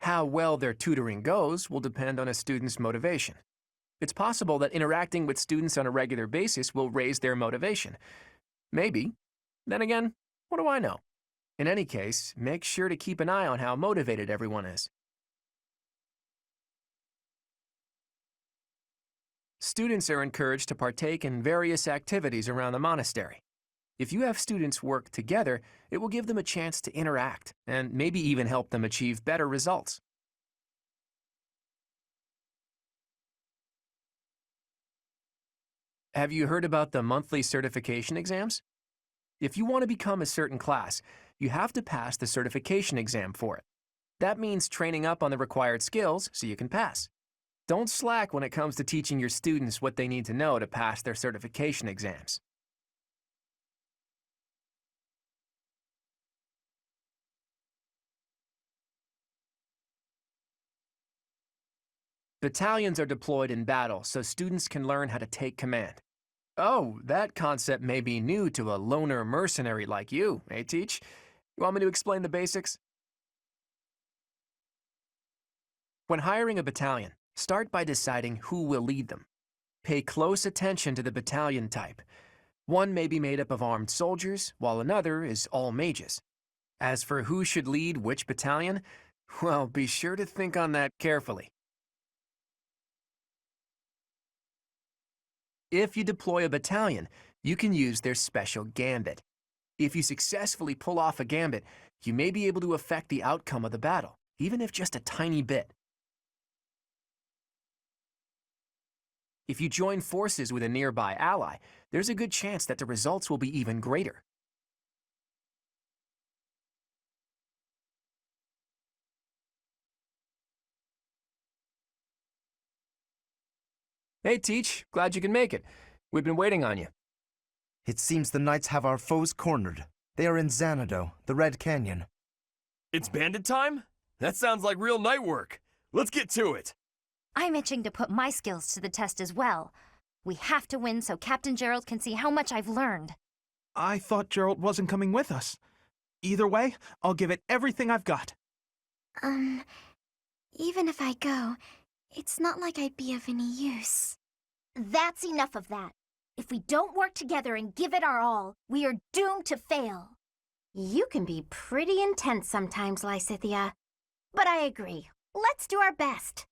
How well their tutoring goes will depend on a student's motivation. It's possible that interacting with students on a regular basis will raise their motivation. Maybe. Then again, what do I know? In any case, make sure to keep an eye on how motivated everyone is. Students are encouraged to partake in various activities around the monastery. If you have students work together, it will give them a chance to interact and maybe even help them achieve better results. Have you heard about the monthly certification exams? If you want to become a certain class, you have to pass the certification exam for it. That means training up on the required skills so you can pass. Don't slack when it comes to teaching your students what they need to know to pass their certification exams. Battalions are deployed in battle so students can learn how to take command. Oh, that concept may be new to a loner mercenary like you, eh, Teach? You want me to explain the basics? When hiring a battalion, start by deciding who will lead them. Pay close attention to the battalion type. One may be made up of armed soldiers, while another is all mages. As for who should lead which battalion, well, be sure to think on that carefully. If you deploy a battalion, you can use their special gambit. If you successfully pull off a gambit, you may be able to affect the outcome of the battle, even if just a tiny bit. If you join forces with a nearby ally, there's a good chance that the results will be even greater. Hey, Teach. Glad you can make it. We've been waiting on you. It seems the knights have our foes cornered. They are in Xanadu, the Red Canyon. It's bandit time? That sounds like real night work. Let's get to it. I'm itching to put my skills to the test as well. We have to win so Captain Gerald can see how much I've learned. I thought Gerald wasn't coming with us. Either way, I'll give it everything I've got. Even if I go, it's not like I'd be of any use. That's enough of that. If we don't work together and give it our all, we are doomed to fail. You can be pretty intense sometimes, Lysithia. But I agree. Let's do our best.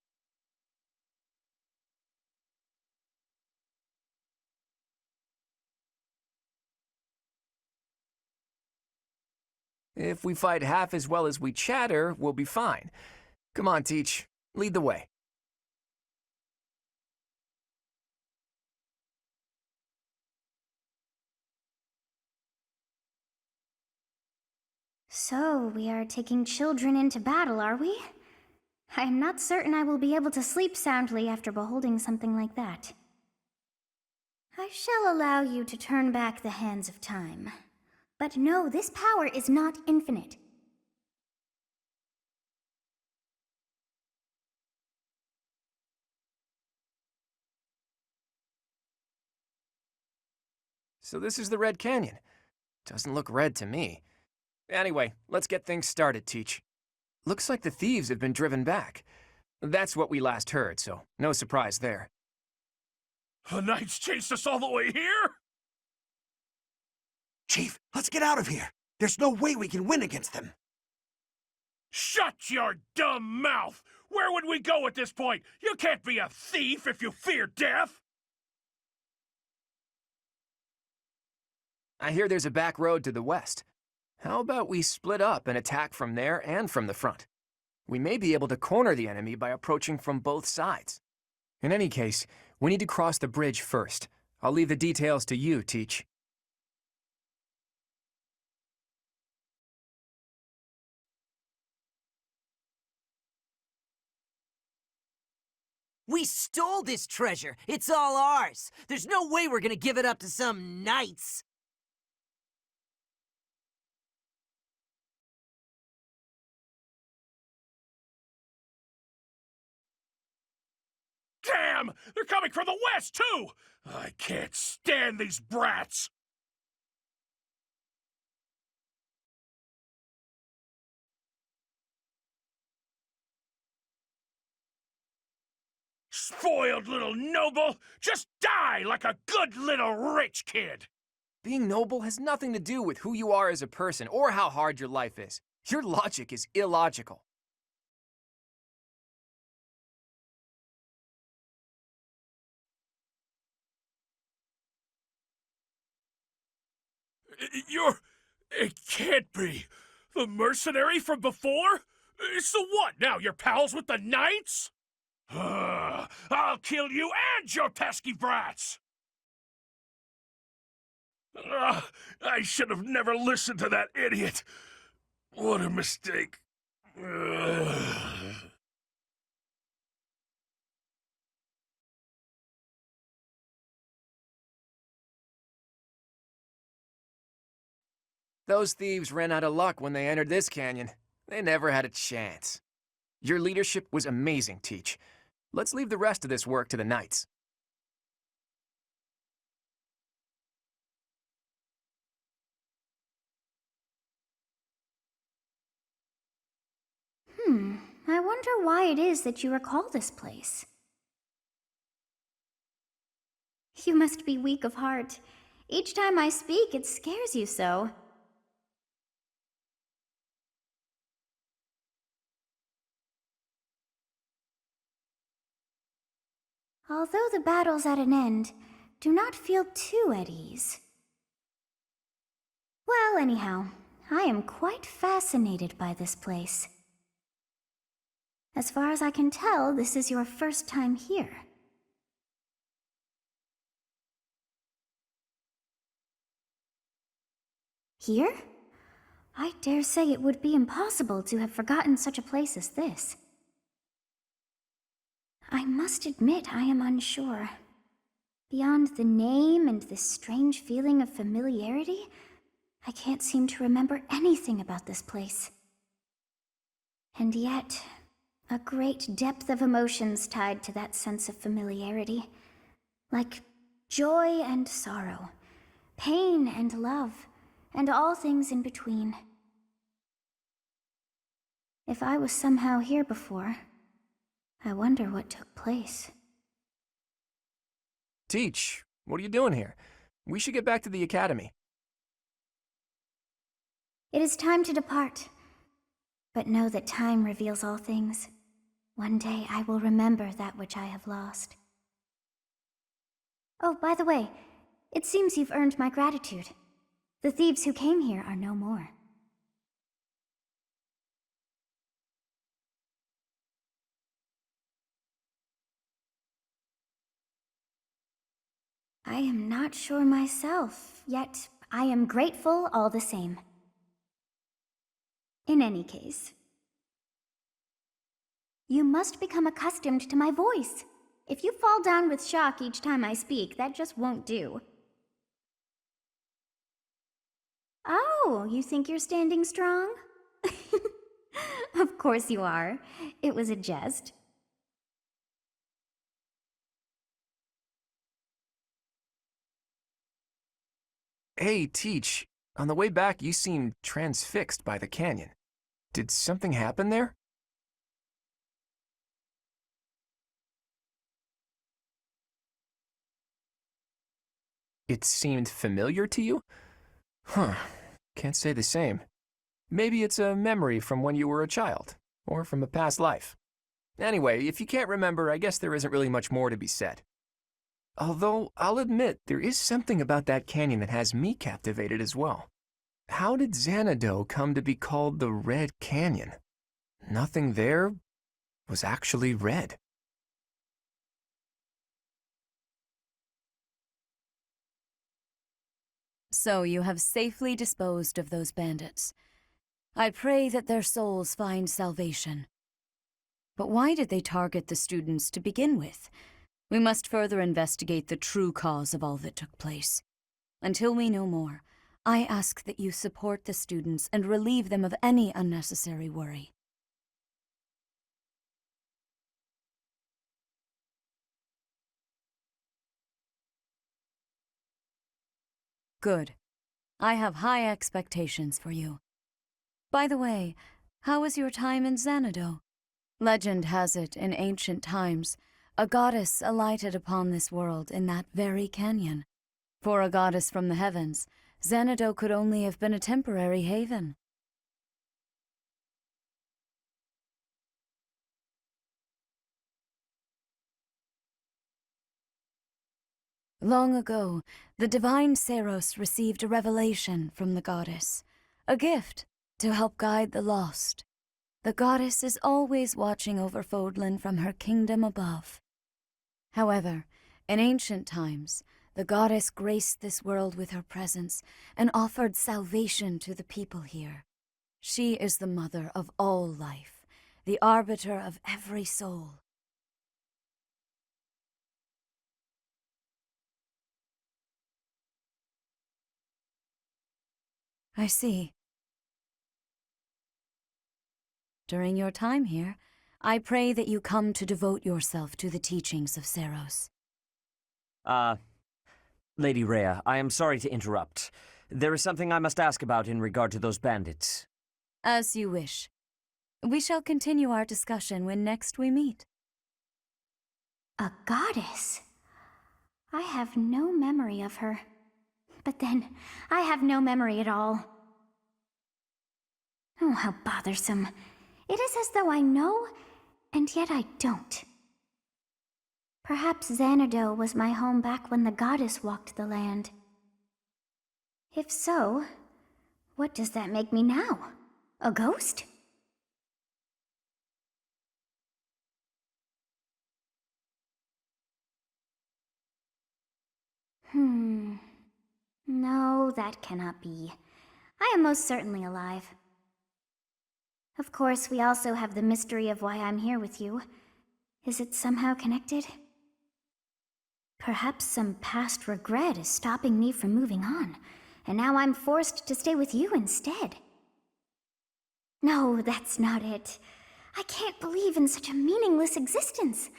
If we fight half as well as we chatter, we'll be fine. Come on, Teach. Lead the way. So, we are taking children into battle, are we? I am not certain I will be able to sleep soundly after beholding something like that. I shall allow you to turn back the hands of time. But no, this power is not infinite. So this is the Red Canyon. Doesn't look red to me. Anyway, let's get things started, Teach. Looks like the thieves have been driven back. That's what we last heard, so no surprise there. The Knights chased us all the way here? Chief, let's get out of here. There's no way we can win against them. Shut your dumb mouth! Where would we go at this point? You can't be a thief if you fear death! I hear there's a back road to the west. How about we split up and attack from there and from the front? We may be able to corner the enemy by approaching from both sides. In any case, we need to cross the bridge first. I'll leave the details to you, Teach. We stole this treasure. It's all ours. There's no way we're gonna give it up to some knights. Damn! They're coming from the west, too! I can't stand these brats! Spoiled little noble! Just die like a good little rich kid! Being noble has nothing to do with who you are as a person or how hard your life is. Your logic is illogical. It can't be. The mercenary from before? So what, now you're pals with the Knights? I'll kill you and your pesky brats! I should have never listened to that idiot. What a mistake. Those thieves ran out of luck when they entered this canyon. They never had a chance. Your leadership was amazing, Teach. Let's leave the rest of this work to the Knights. I wonder why it is that you recall this place. You must be weak of heart. Each time I speak, it scares you so. Although the battle's at an end, do not feel too at ease. Well, anyhow, I am quite fascinated by this place. As far as I can tell, this is your first time here. Here? I dare say it would be impossible to have forgotten such a place as this. I must admit I am unsure. Beyond the name and this strange feeling of familiarity, I can't seem to remember anything about this place. And yet, a great depth of emotions tied to that sense of familiarity. Like joy and sorrow, pain and love, and all things in between. If I was somehow here before, I wonder what took place. Teach, what are you doing here? We should get back to the academy. It is time to depart. But know that time reveals all things. One day I will remember that which I have lost. Oh, by the way, it seems you've earned my gratitude. The thieves who came here are no more. I am not sure myself, yet I am grateful all the same. In any case, you must become accustomed to my voice. If you fall down with shock each time I speak, that just won't do. Oh, you think you're standing strong? Of course you are. It was a jest. Hey, Teach. On the way back, you seemed transfixed by the canyon. Did something happen there? It seemed familiar to you? Huh. Can't say the same. Maybe it's a memory from when you were a child, or from a past life. Anyway, if you can't remember, I guess there isn't really much more to be said. Although, I'll admit, there is something about that canyon that has me captivated as well. How did Xanadu come to be called the Red Canyon? Nothing there was actually red. So you have safely disposed of those bandits. I pray that their souls find salvation. But why did they target the students to begin with? We must further investigate the true cause of all that took place. Until we know more, I ask that you support the students and relieve them of any unnecessary worry. Good. I have high expectations for you. By the way, how was your time in Xanadu? Legend has it, in ancient times, a goddess alighted upon this world in that very canyon. For a goddess from the heavens, Xanadu could only have been a temporary haven. Long ago, the divine Seros received a revelation from the goddess, a gift to help guide the lost. The goddess is always watching over Fodlan from her kingdom above. However, in ancient times, the goddess graced this world with her presence and offered salvation to the people here. She is the mother of all life, the arbiter of every soul. I see. During your time here, I pray that you come to devote yourself to the teachings of Seros. Lady Rhea, I am sorry to interrupt. There is something I must ask about in regard to those bandits. As you wish. We shall continue our discussion when next we meet. A goddess? I have no memory of her. But then, I have no memory at all. Oh, how bothersome. It is as though I know, and yet I don't. Perhaps Xanadu was my home back when the goddess walked the land. If so, what does that make me now? A ghost? No, that cannot be. I am most certainly alive. Of course, we also have the mystery of why I'm here with you. Is it somehow connected? Perhaps some past regret is stopping me from moving on, and now I'm forced to stay with you instead. No, that's not it. I can't believe in such a meaningless existence.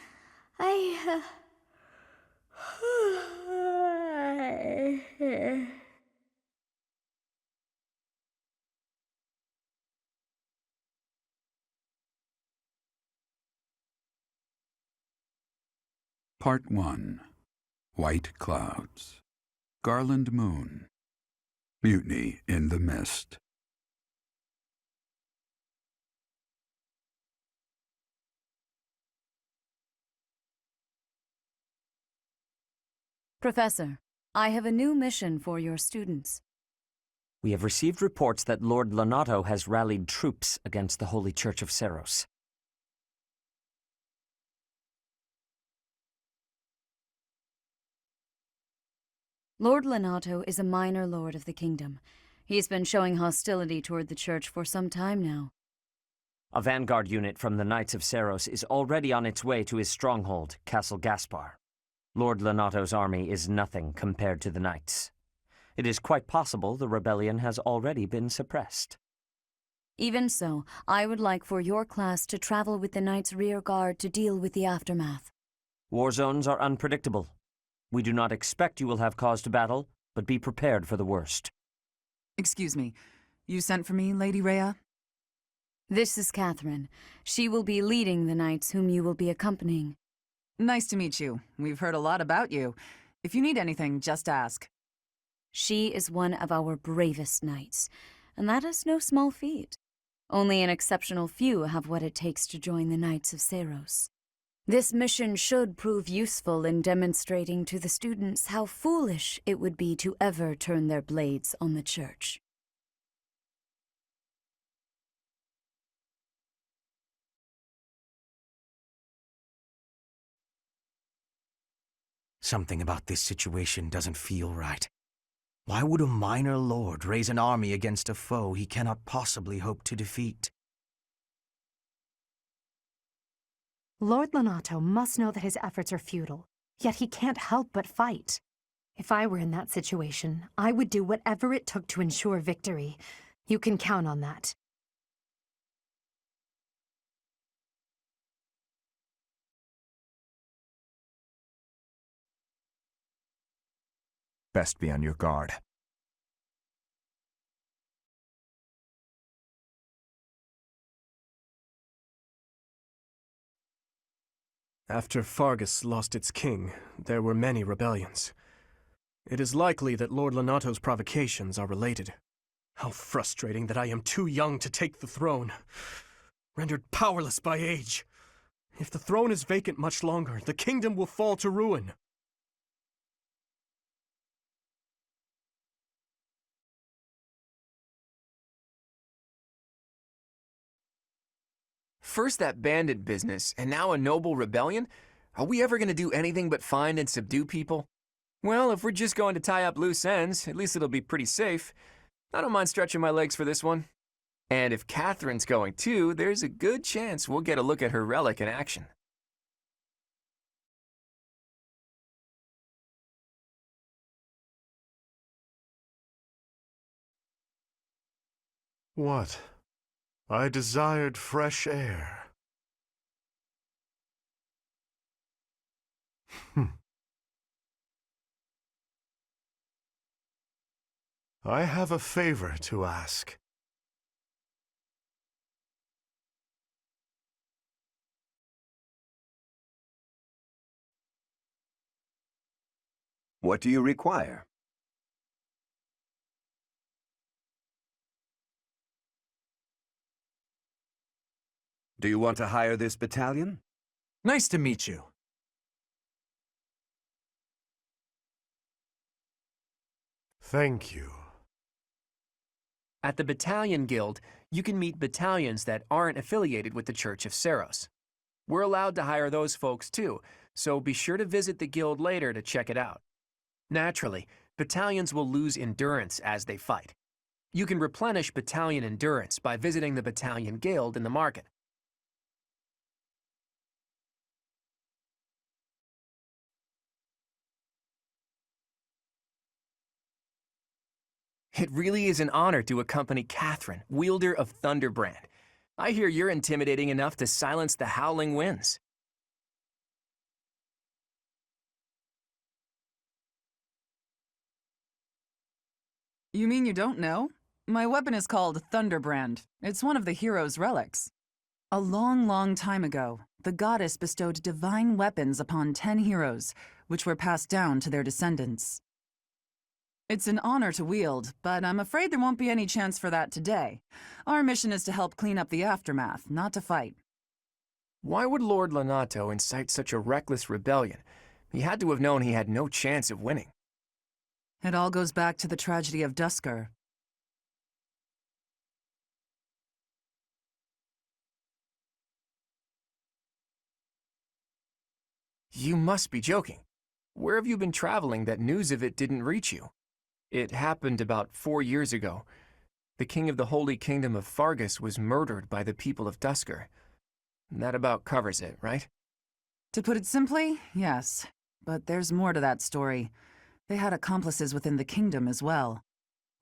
Part 1. White Clouds. Garland Moon. Mutiny in the Mist. Professor, I have a new mission for your students. We have received reports that Lord Lonato has rallied troops against the Holy Church of Seros. Lord Lenato is a minor lord of the kingdom. He's been showing hostility toward the church for some time now. A vanguard unit from the Knights of Seros is already on its way to his stronghold, Castle Gaspar. Lord Lenato's army is nothing compared to the Knights. It is quite possible the rebellion has already been suppressed. Even so, I would like for your class to travel with the Knights' rear guard to deal with the aftermath. War zones are unpredictable. We do not expect you will have cause to battle, but be prepared for the worst. Excuse me. You sent for me, Lady Rhea? This is Catherine. She will be leading the knights whom you will be accompanying. Nice to meet you. We've heard a lot about you. If you need anything, just ask. She is one of our bravest knights, and that is no small feat. Only an exceptional few have what it takes to join the Knights of Seros. This mission should prove useful in demonstrating to the students how foolish it would be to ever turn their blades on the church. Something about this situation doesn't feel right. Why would a minor lord raise an army against a foe he cannot possibly hope to defeat? Lord Lenato must know that his efforts are futile, yet he can't help but fight. If I were in that situation, I would do whatever it took to ensure victory. You can count on that. Best be on your guard. After Fargus lost its king, there were many rebellions. It is likely that Lord Lenato's provocations are related. How frustrating that I am too young to take the throne, rendered powerless by age. If the throne is vacant much longer, the kingdom will fall to ruin. First that bandit business, and now a noble rebellion? Are we ever going to do anything but find and subdue people? Well, if we're just going to tie up loose ends, at least it'll be pretty safe. I don't mind stretching my legs for this one. And if Catherine's going too, there's a good chance we'll get a look at her relic in action. What? I desired fresh air. I have a favor to ask. What do you require? Do you want to hire this battalion? Nice to meet you. Thank you. At the Battalion Guild, you can meet battalions that aren't affiliated with the Church of Seros. We're allowed to hire those folks too, so be sure to visit the guild later to check it out. Naturally, battalions will lose endurance as they fight. You can replenish battalion endurance by visiting the Battalion Guild in the market. It really is an honor to accompany Catherine, wielder of Thunderbrand. I hear you're intimidating enough to silence the howling winds. You mean you don't know? My weapon is called Thunderbrand. It's one of the hero's relics. A long, long time ago, the goddess bestowed divine weapons upon 10 heroes, which were passed down to their descendants. It's an honor to wield, but I'm afraid there won't be any chance for that today. Our mission is to help clean up the aftermath, not to fight. Why would Lord Lenato incite such a reckless rebellion? He had to have known he had no chance of winning. It all goes back to the tragedy of Duscur. You must be joking. where have you been traveling that news of it didn't reach you? It happened about 4 years ago. The king of the Holy Kingdom of Fargus was murdered by the people of Dusker. That about covers it, right? To put it simply, yes. But there's more to that story. They had accomplices within the kingdom as well.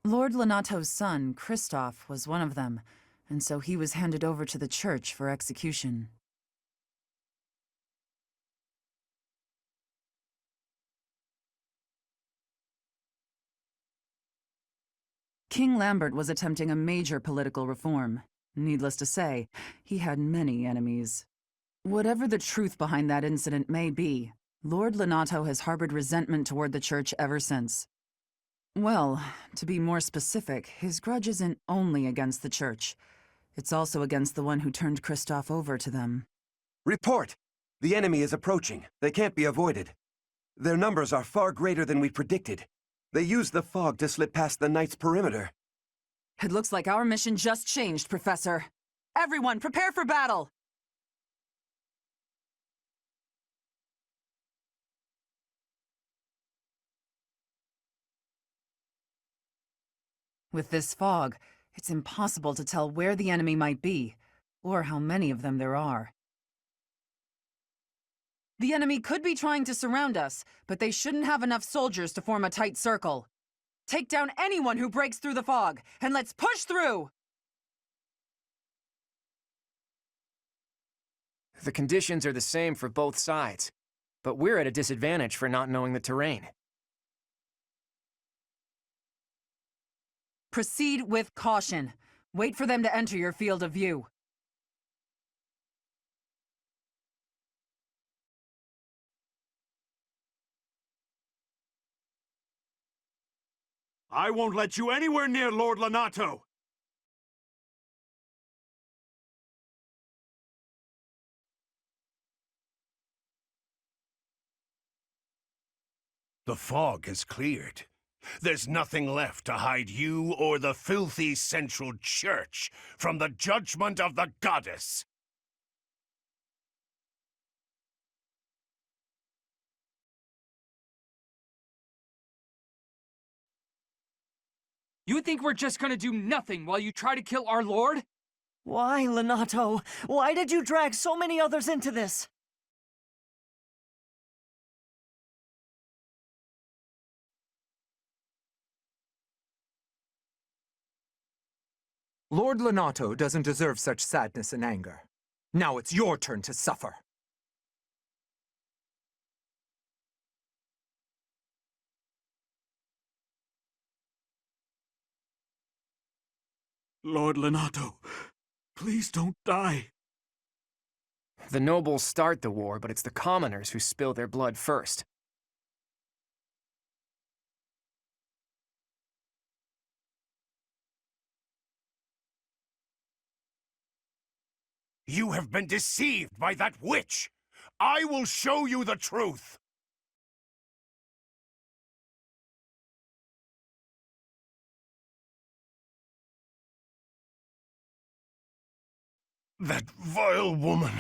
Lord Lenato's son, Kristoff, was one of them, and so he was handed over to the church for execution. King Lambert was attempting a major political reform. Needless to say, he had many enemies. Whatever the truth behind that incident may be, Lord Lenato has harbored resentment toward the church ever since. Well, to be more specific, his grudge isn't only against the church. It's also against the one who turned Kristoff over to them. Report! The enemy is approaching. They can't be avoided. Their numbers are far greater than we predicted. They used the fog to slip past the Knight's perimeter. It looks like our mission just changed, Professor. Everyone, prepare for battle! With this fog, it's impossible to tell where the enemy might be, or how many of them there are. The enemy could be trying to surround us, but they shouldn't have enough soldiers to form a tight circle. Take down anyone who breaks through the fog, and let's push through! The conditions are the same for both sides, but we're at a disadvantage for not knowing the terrain. Proceed with caution. Wait for them to enter your field of view. I won't let you anywhere near Lord Lenato! The fog has cleared. There's nothing left to hide you or the filthy Central Church from the judgment of the goddess. You think we're just gonna do nothing while you try to kill our lord? Why, Lenato? Why did you drag so many others into this? Lord Lenato doesn't deserve such sadness and anger. Now it's your turn to suffer. Lord Lenato, please don't die. The nobles start the war, but it's the commoners who spill their blood first. You have been deceived by that witch! I will show you the truth! That vile woman...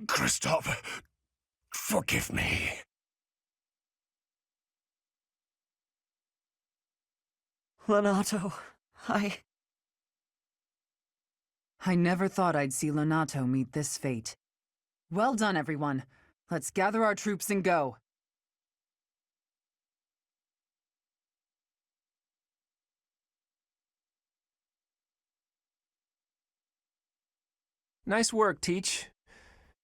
Kristoff, forgive me. Lenato, I never thought I'd see Lenato meet this fate. Well done, everyone. Let's gather our troops and go. Nice work, Teach.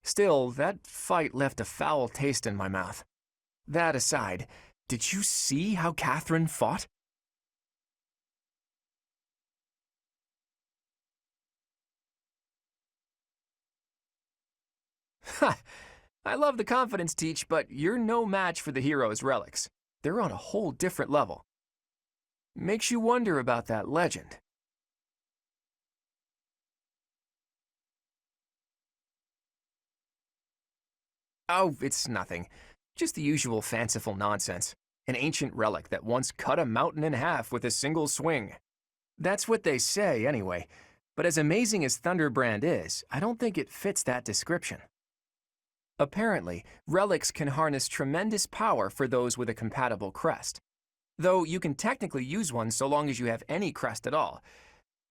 Still, that fight left a foul taste in my mouth. That aside, did you see how Catherine fought? Ha! I love the confidence, Teach, but you're no match for the hero's relics. They're on a whole different level. Makes you wonder about that legend. Oh, it's nothing. Just the usual fanciful nonsense. An ancient relic that once cut a mountain in half with a single swing. That's what they say, anyway. But as amazing as Thunderbrand is, I don't think it fits that description. Apparently, relics can harness tremendous power for those with a compatible crest. Though you can technically use one so long as you have any crest at all.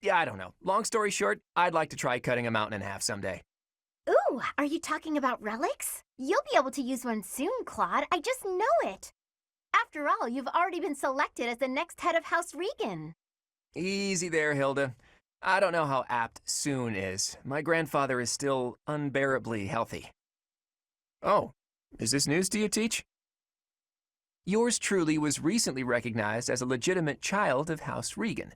Yeah, I don't know. Long story short, I'd like to try cutting a mountain in half someday. Ooh, are you talking about relics? You'll be able to use one soon, Claude. I just know it. After all, you've already been selected as the next head of House Regan. Easy there, Hilda. I don't know how apt soon is. My grandfather is still unbearably healthy. Oh, is this news to you, Teach? Yours truly was recently recognized as a legitimate child of House Regan.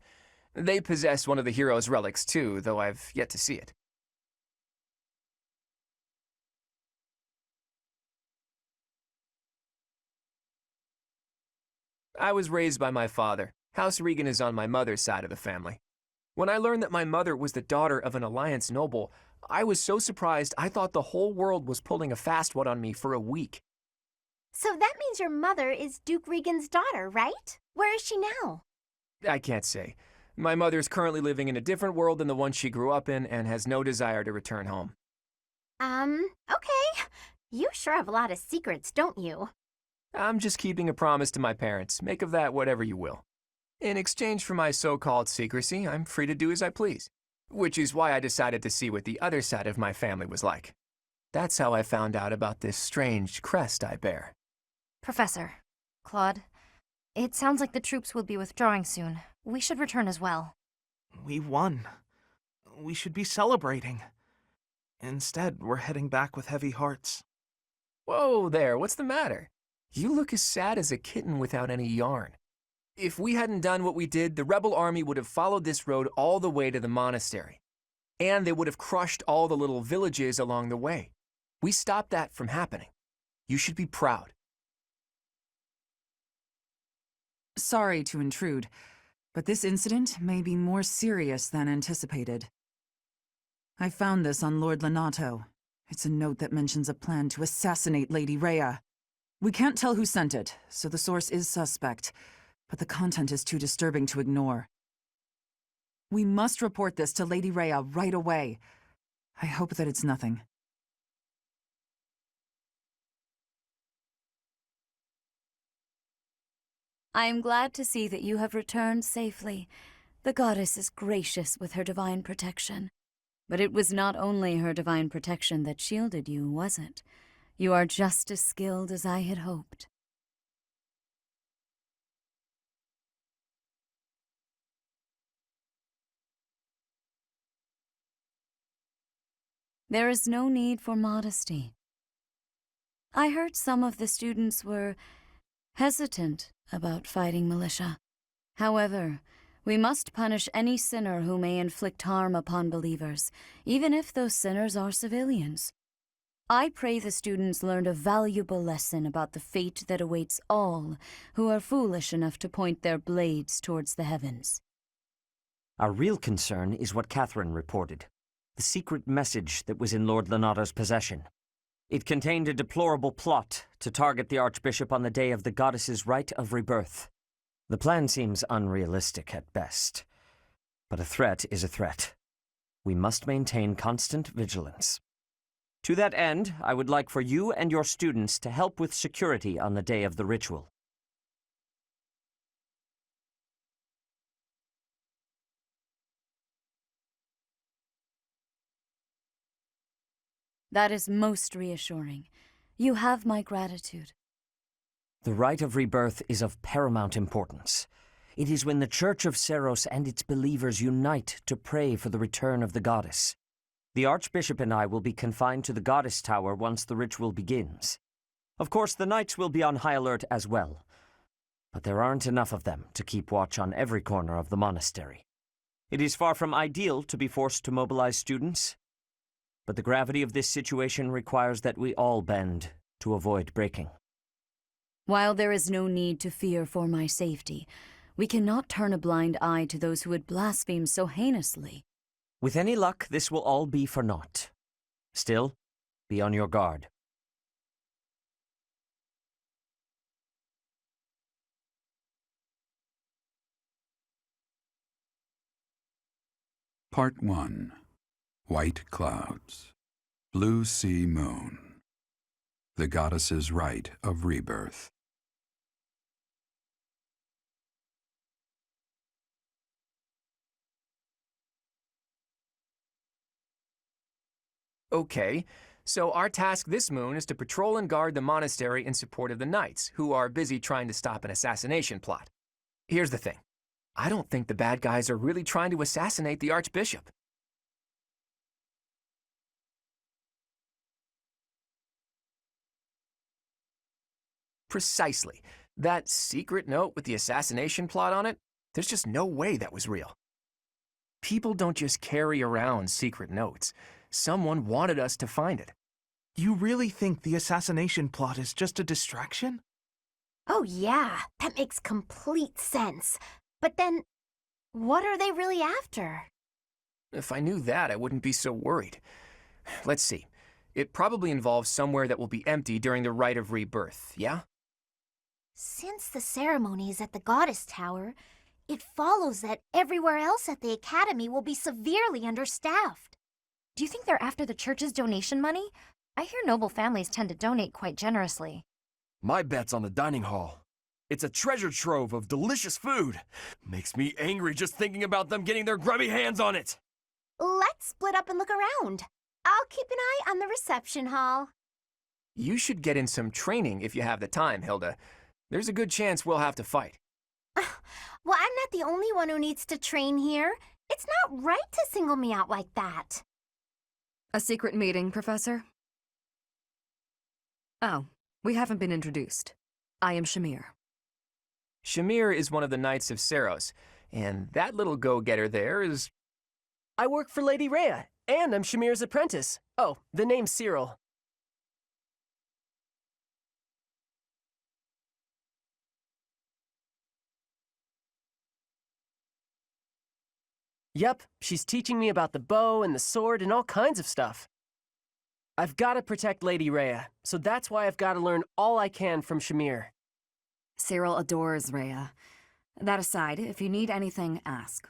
They possess one of the hero's relics too, though I've yet to see it. I was raised by my father. House Regan is on my mother's side of the family. When I learned that my mother was the daughter of an Alliance noble, I was so surprised I thought the whole world was pulling a fast one on me for a week. So that means your mother is Duke Regan's daughter, right? Where is she now? I can't say. My mother is currently living in a different world than the one she grew up in and has no desire to return home. Okay. You sure have a lot of secrets, don't you? I'm just keeping a promise to my parents. Make of that whatever you will. In exchange for my so-called secrecy, I'm free to do as I please. Which is why I decided to see what the other side of my family was like. That's how I found out about this strange crest I bear. Professor, Claude, it sounds like the troops will be withdrawing soon. We should return as well. We won. We should be celebrating. Instead, we're heading back with heavy hearts. Whoa there, what's the matter? You look as sad as a kitten without any yarn. If we hadn't done what we did, the rebel army would have followed this road all the way to the monastery. And they would have crushed all the little villages along the way. We stopped that from happening. You should be proud. Sorry to intrude, but this incident may be more serious than anticipated. I found this on Lord Lenato. It's a note that mentions a plan to assassinate Lady Rhea. We can't tell who sent it, so the source is suspect, but the content is too disturbing to ignore. We must report this to Lady Rhea right away. I hope that it's nothing. I am glad to see that you have returned safely. The goddess is gracious with her divine protection. But it was not only her divine protection that shielded you, was it? You are just as skilled as I had hoped. There is no need for modesty. I heard some of the students were hesitant about fighting militia. However, we must punish any sinner who may inflict harm upon believers, even if those sinners are civilians. I pray the students learned a valuable lesson about the fate that awaits all who are foolish enough to point their blades towards the heavens. Our real concern is what Catherine reported. The secret message that was in Lord Lenato's possession. It contained a deplorable plot to target the Archbishop on the day of the goddess's rite of rebirth. The plan seems unrealistic at best, but a threat is a threat. We must maintain constant vigilance. To that end, I would like for you and your students to help with security on the day of the ritual. That is most reassuring. You have my gratitude. The rite of rebirth is of paramount importance. It is when the Church of Seros and its believers unite to pray for the return of the goddess. The Archbishop and I will be confined to the Goddess Tower once the ritual begins. Of course, the knights will be on high alert as well, but there aren't enough of them to keep watch on every corner of the monastery. It is far from ideal to be forced to mobilize students, but the gravity of this situation requires that we all bend to avoid breaking. While there is no need to fear for my safety, we cannot turn a blind eye to those who would blaspheme so heinously. With any luck, this will all be for naught. Still, be on your guard. Part 1. White Clouds. Blue Sea Moon. the goddess's rite of rebirth. Okay, so our task this moon is to patrol and guard the monastery in support of the knights, who are busy trying to stop an assassination plot. Here's the thing. I don't think the bad guys are really trying to assassinate the Archbishop. Precisely. That secret note with the assassination plot on it, there's just no way that was real. People don't just carry around secret notes. Someone wanted us to find it. You really think the assassination plot is just a distraction? Oh yeah, that makes complete sense. But then, what are they really after? If I knew that, I wouldn't be so worried. Let's see. It probably involves somewhere that will be empty during the Rite of Rebirth, yeah? Since the ceremony is at the Goddess Tower, it follows that everywhere else at the Academy will be severely understaffed. Do you think they're after the church's donation money? I hear noble families tend to donate quite generously. My bet's on the dining hall. It's a treasure trove of delicious food. Makes me angry just thinking about them getting their grubby hands on it. Let's split up and look around. I'll keep an eye on the reception hall. You should get in some training if you have the time, Hilda. There's a good chance we'll have to fight. Well, I'm not the only one who needs to train here. It's not right to single me out like that. A secret meeting, Professor? Oh, we haven't been introduced. I am Shamir. Shamir is one of the Knights of Seros, and that little go-getter there is... I work for Lady Rhea, and I'm Shamir's apprentice. Oh, the name's Cyril. Yep, she's teaching me about the bow and the sword and all kinds of stuff. I've got to protect Lady Rhea, so that's why I've got to learn all I can from Shamir. Cyril adores Rhea. That aside, if you need anything, ask.